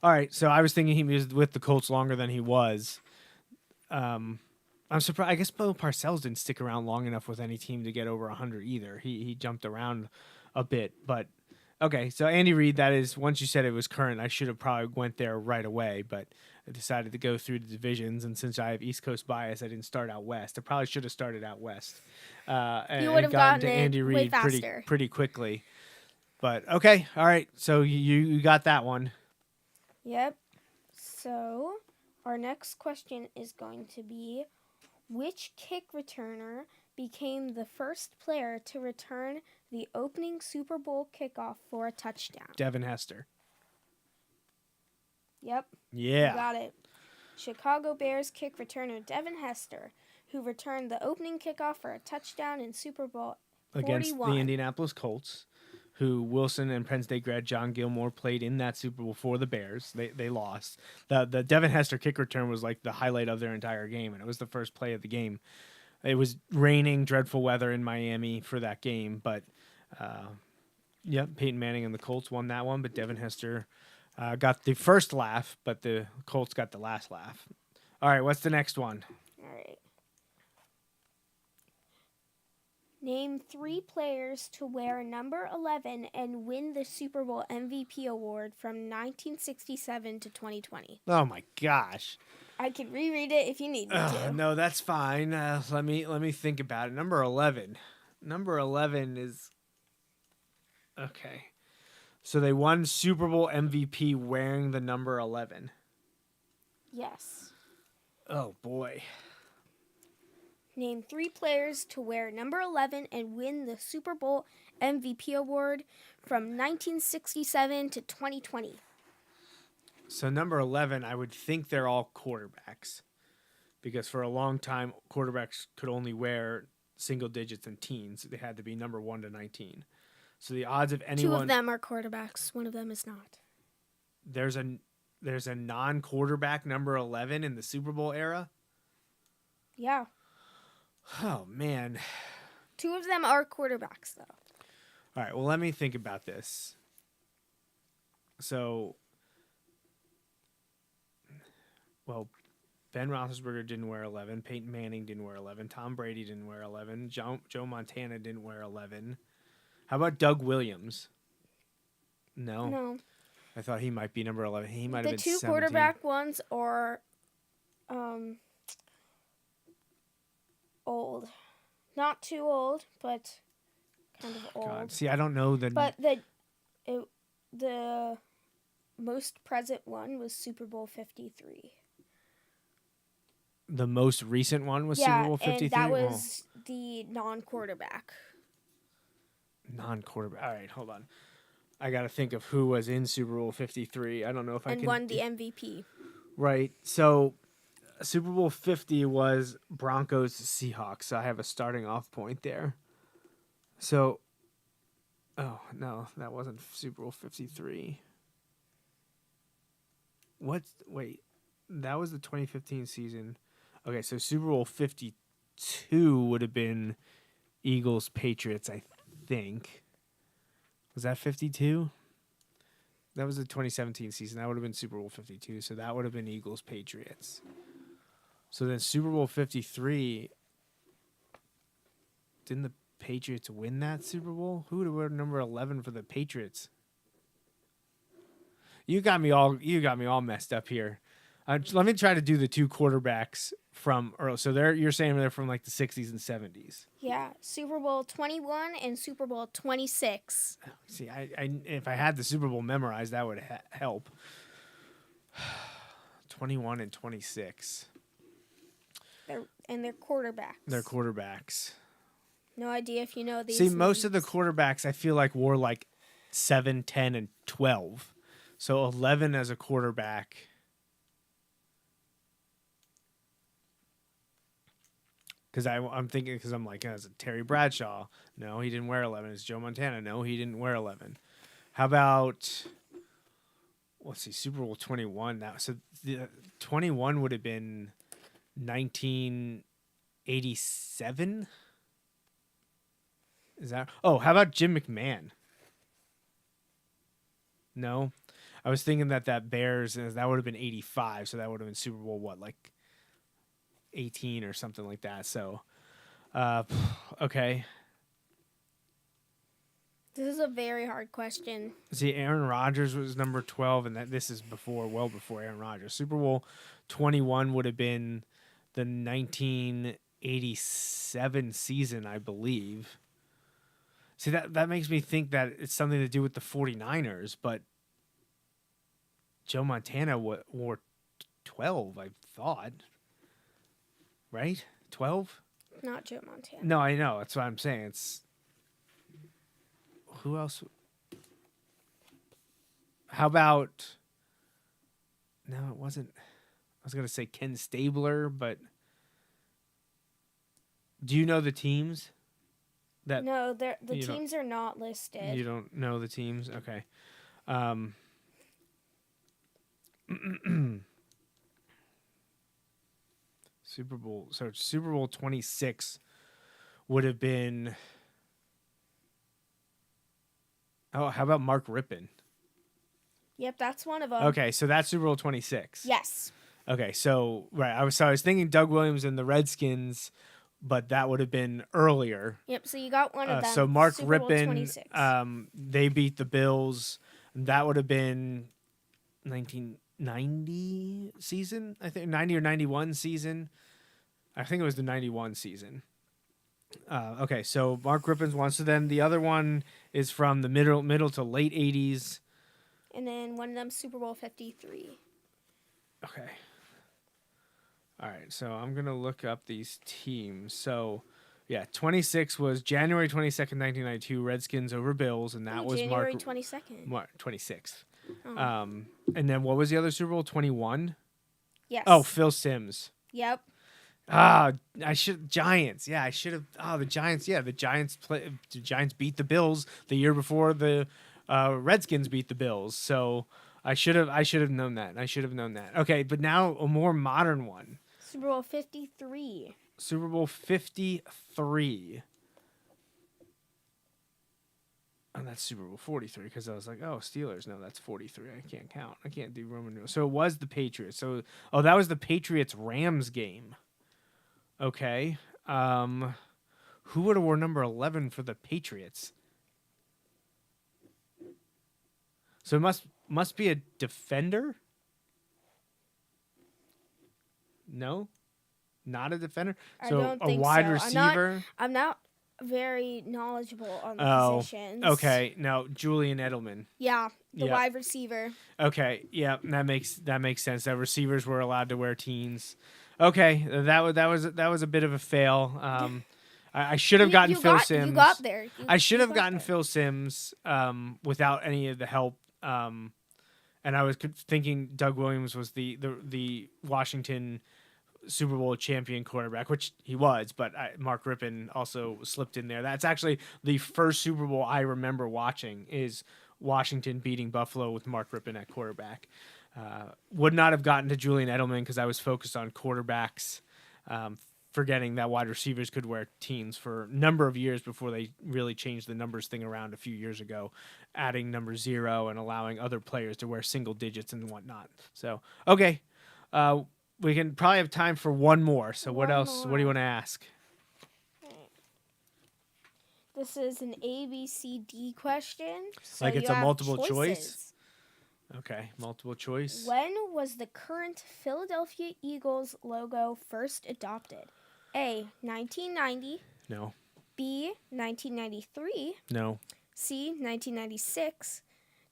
All right, so I was thinking he was with the Colts longer than he was. I'm surprised. I guess Bill Parcells didn't stick around long enough with any team to get over 100 either. He jumped around a bit, but okay. So Andy Reid, that is, once you said it was current, I should have probably went there right away, but I decided to go through the divisions, and since I have East Coast bias, I didn't start out west. I probably should have started out west. You would have gotten to it Andy way Reid faster. pretty quickly. But okay, all right. So you got that one. Yep. So our next question is going to be, which kick returner became the first player to return the opening Super Bowl kickoff for a touchdown? Devin Hester. Yep. Yeah. You got it. Chicago Bears kick returner Devin Hester, who returned the opening kickoff for a touchdown in Super Bowl 41. Against the Indianapolis Colts, who Wilson and Penn State grad John Gilmore played in that Super Bowl for the Bears. They lost. The Devin Hester kick return was like the highlight of their entire game, and it was the first play of the game. It was raining, dreadful weather in Miami for that game, but Peyton Manning and the Colts won that one, but Devin Hester got the first laugh, but the Colts got the last laugh. All right, what's the next one? All right. Name 3 players to wear number 11 and win the Super Bowl MVP award from 1967 to 2020. Oh my gosh. I can reread it if you need me to. No, that's fine. Let me think about it. Number 11. Number 11 is okay. So they won Super Bowl MVP wearing the number 11. Yes. Oh, boy. Name 3 players to wear number 11 and win the Super Bowl MVP award from 1967 to 2020. So number 11, I would think they're all quarterbacks. Because for a long time, quarterbacks could only wear single digits and teens. They had to be number 1 to 19. So the odds of anyone... 2 of them are quarterbacks. 1 of them is not. There's a non-quarterback number 11 in the Super Bowl era? Yeah. Oh, man. 2 of them are quarterbacks, though. All right, well, let me think about this. So, well, Ben Roethlisberger didn't wear 11. Peyton Manning didn't wear 11. Tom Brady didn't wear 11. Joe Montana didn't wear 11. How about Doug Williams? No. No. I thought he might be number 11. He might have The been 2 17. quarterback ones are old. Not too old, but kind of old. God, see, I don't know the... But the most present one was Super Bowl 53. The most recent one was Super Bowl 53? And that was the non-quarterback. Non-quarterback. All right, hold on. I got to think of who was in Super Bowl 53. I don't know if I can... And won the MVP. Right. So, Super Bowl 50 was Broncos Seahawks. So I have a starting off point there. So, oh, no, that wasn't Super Bowl 53. Wait, that was the 2015 season. Okay, so Super Bowl 52 would have been Eagles Patriots, I think. Was that 52? That was the 2017 season. That would have been Super Bowl 52. So that would have been Eagles Patriots. So then Super Bowl 53, didn't the Patriots win that Super Bowl? Who would have worn number 11 for the Patriots? You got me all messed up here. Let me try to do the 2 quarterbacks from early. So you're saying they're from like the 60s and 70s. Yeah, Super Bowl 21 and Super Bowl 26. See, I if I had the Super Bowl memorized, that would help. 21 and 26. They're quarterbacks. They're quarterbacks. No idea if you know these. See, most of the names. quarterbacks I feel like wore like 7, 10, and 12. So 11 as a quarterback. Because I'm thinking, because I'm like, is it Terry Bradshaw? No, he didn't wear 11. Is Joe Montana? No, he didn't wear 11. How about, let's see, Super Bowl 21 now. So the 21 would have been 1987? Is that? Oh, how about Jim McMahon? No, I was thinking that Bears, that would have been 85. So that would have been Super Bowl, what, like 18 or something like that. So, okay. This is a very hard question. See, Aaron Rodgers was number 12, and this is well before Aaron Rodgers. Super Bowl 21 would have been the 1987 season, I believe. See, that makes me think that it's something to do with the 49ers, but Joe Montana wore 12, I thought. Right? 12? Not Joe Montana. No, I know. That's what I'm saying. It's... Who else? How about... No, it wasn't... I was going to say Ken Stabler, but... Do you know the teams? No, the teams are not listed. You don't know the teams? Okay. Super Bowl. So Super Bowl 26 would have been... Oh, how about Mark Rippon? Yep, that's one of them. Okay, so that's Super Bowl 26. Yes. Okay, so right, I was thinking Doug Williams and the Redskins, but that would have been earlier. Yep, so you got one of them. So Mark Super Bowl Rippon, 26. they beat the Bills. That would have been 1990 season, I think, 90 or 91 season. I think it was the 91 season. Okay, so Mark Rippon's one. So then the other one is from the middle to late 80s. And then one of them Super Bowl 53. Okay. right. So I'm going to look up these teams. So, yeah, 26 was January 22nd, 1992, Redskins over Bills, and that was January 22nd. 26th. Oh. And then what was the other Super Bowl? 21? Yes. Oh, Phil Simms. Yep. Giants. Yeah, I should have. Oh, the Giants. Yeah, the Giants beat the Bills the year before the Redskins beat the Bills. So I should have known that. Okay, but now a more modern one. Super Bowl 53. Super Bowl 53. Oh, that's Super Bowl 43 because I was like, oh, Steelers. No, that's 43. I can't count. I can't do Roman numerals. So it was the Patriots. So, that was the Patriots-Rams game. Okay. Who would have worn number 11 for the Patriots? So it must be a defender? No? Not a defender? I So don't a think wide so. receiver? I'm not very knowledgeable on the positions. Okay. No, Julian Edelman. Yeah, the Yep. wide receiver. Okay, yeah, that makes sense. That receivers were allowed to wear teens. Okay, that was a bit of a fail. I should have gotten Phil Simms. You got there. I should you have got gotten there. Phil Simms without any of the help. And I was thinking Doug Williams was the Washington Super Bowl champion quarterback, which he was, but Mark Rippon also slipped in there. That's actually the first Super Bowl I remember watching is Washington beating Buffalo with Mark Rippon at quarterback. Would not have gotten to Julian Edelman because I was focused on quarterbacks, forgetting that wide receivers could wear teens for a number of years before they really changed the numbers thing around a few years ago, adding number 0 and allowing other players to wear single digits and whatnot. So, okay. We can probably have time for one more. So what else? What do you want to ask? This is an A, B, C, D question. So Like it's you a have multiple choice? choices. Okay, multiple choice. When was the current Philadelphia Eagles logo first adopted? A, 1990. No. B, 1993. No. C, 1996.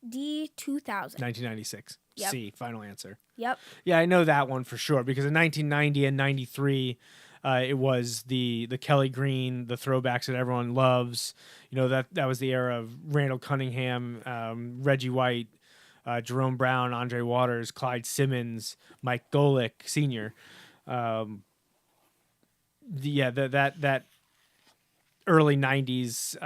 D, 2000. 1996. Yep. C, final answer. Yep. Yeah, I know that one for sure because in 1990 and 93, it was the Kelly Green, the throwbacks that everyone loves. You know, that was the era of Randall Cunningham, Reggie White, Jerome Brown, Andre Waters, Clyde Simmons, Mike Golick Sr. That early 90s,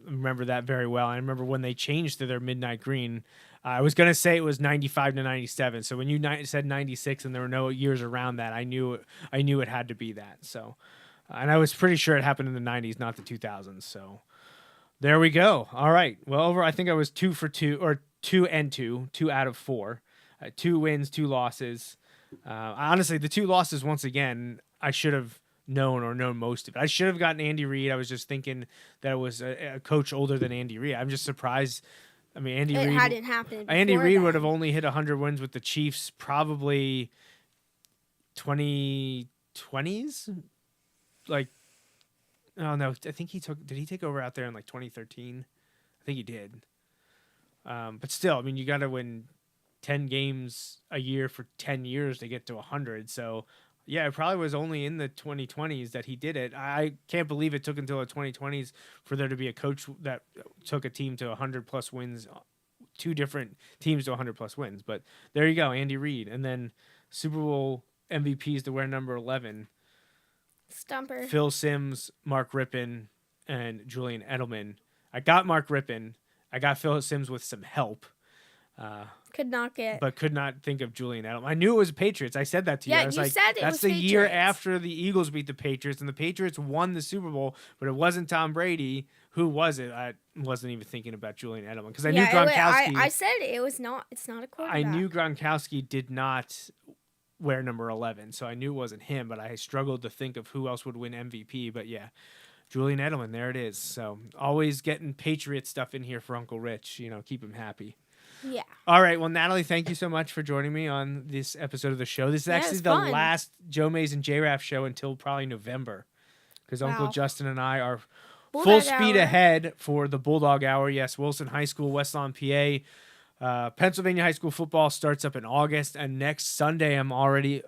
remember that very well. I remember when they changed to their midnight green. I was going to say it was 95 to 97. So when you said 96 and there were no years around that, I knew it had to be that. So, and I was pretty sure it happened in the 90s, not the 2000s. So there we go. All right. Well, I think I was 2 for 2 or 2 and 2 out of 4, 2 wins, 2 losses. Honestly, the 2 losses, once again, I should have known most of it. I should have gotten Andy Reid. I was just thinking that it was a coach older than Andy Reid. I'm just surprised. I mean, Andy Reid hadn't happened. Andy before Reid that. would have only hit 100 wins with the Chiefs probably 2020s. Like, oh no, I think did he take over out there in like 2013? I think he did. But still, I mean, you got to win 10 games a year for 10 years to get to 100. So, yeah, it probably was only in the 2020s that he did it. I can't believe it took until the 2020s for there to be a coach that took a team to 100-plus wins, 2 different teams to 100-plus wins. But there you go, Andy Reid. And then Super Bowl MVPs to wear number 11. Stumper. Phil Simms, Mark Rippon, and Julian Edelman. I got Mark Rippon. I got Phil Simms with some help. Could not get. But could not think of Julian Edelman. I knew it was Patriots. I said that to you. Yeah, I was you like, said it that's was the year Patriots. after the Eagles beat the Patriots, and the Patriots won the Super Bowl, but it wasn't Tom Brady. Who was it? I wasn't even thinking about Julian Edelman because I knew Gronkowski. I said it was not. It's not a quarterback. I knew Gronkowski did not wear number 11, so I knew it wasn't him, but I struggled to think of who else would win MVP. But yeah, Julian Edelman, there it is. So always getting Patriot stuff in here for Uncle Rich. You know, keep him happy. Yeah. All right. Well, Natalie, thank you so much for joining me on this episode of the show. This is Yeah, actually it's the fun. last Joe Mays and J-Raff show until probably November because Uncle Wow. Justin and I are full Bulldog speed Hour. ahead for the Bulldog Hour. Yes, Wilson High School, West Lawn, PA. Pennsylvania High School football starts up in August, and next Sunday I'm already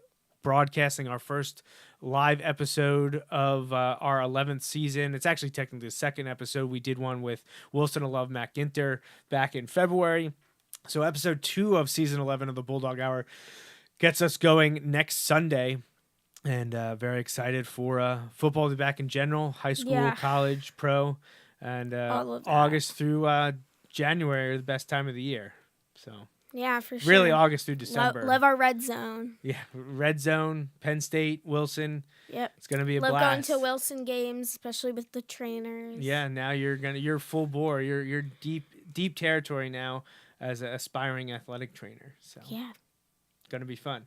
broadcasting our first live episode of our 11th season. It's actually technically the second episode. We did one with Wilson and Love McGinter back in February. So episode 2 of season 11 of the Bulldog Hour gets us going next Sunday. And very excited for football to be back in general, high school, college, pro, and All of that. August through January are the best time of the year. So Yeah, for sure. really August through December. Love our red zone. Yeah, Red Zone, Penn State, Wilson. Yep. It's gonna be a Love blast. going to Wilson games, especially with the trainers. Yeah, now you're full bore. You're deep territory now as an aspiring athletic trainer. So Yeah. it's gonna be fun.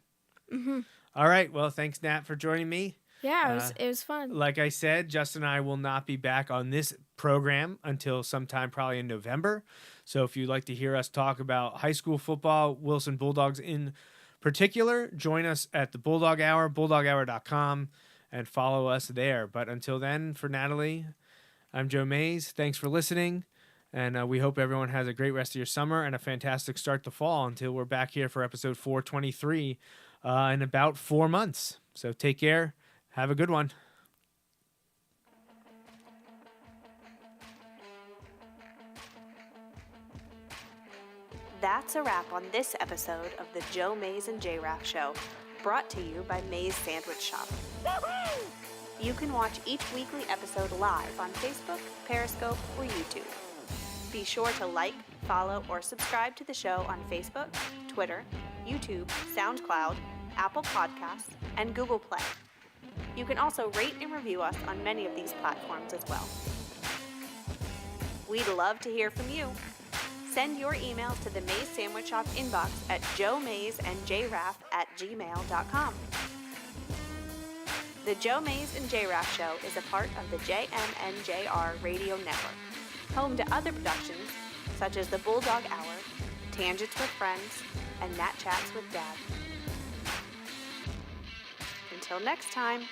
Mhm. All right. Well, thanks, Nat, for joining me. Yeah, it was fun. Like I said, Justin and I will not be back on this program until sometime probably in November. So if you'd like to hear us talk about high school football, Wilson Bulldogs in particular, join us at the Bulldog Hour, bulldoghour.com, and follow us there. But until then, for Natalie, I'm Joe Mays. Thanks for listening. And we hope everyone has a great rest of your summer and a fantastic start to fall until we're back here for episode 423 in about 4 months. So take care. Have a good one. That's a wrap on this episode of the Joe Mays and J-Raff Show, brought to you by Mays Sandwich Shop. You can watch each weekly episode live on Facebook, Periscope, or YouTube. Be sure to like, follow, or subscribe to the show on Facebook, Twitter, YouTube, SoundCloud, Apple Podcasts, and Google Play. You can also rate and review us on many of these platforms as well. We'd love to hear from you. Send your emails to the Mays Sandwich Shop inbox at joemaysandjraff@gmail.com. The Joe Mays and J-Raff Show is a part of the JMNJR Radio Network, home to other productions such as the Bulldog Hour, Tangents with Friends, and Nat Chats with Dad. Until next time.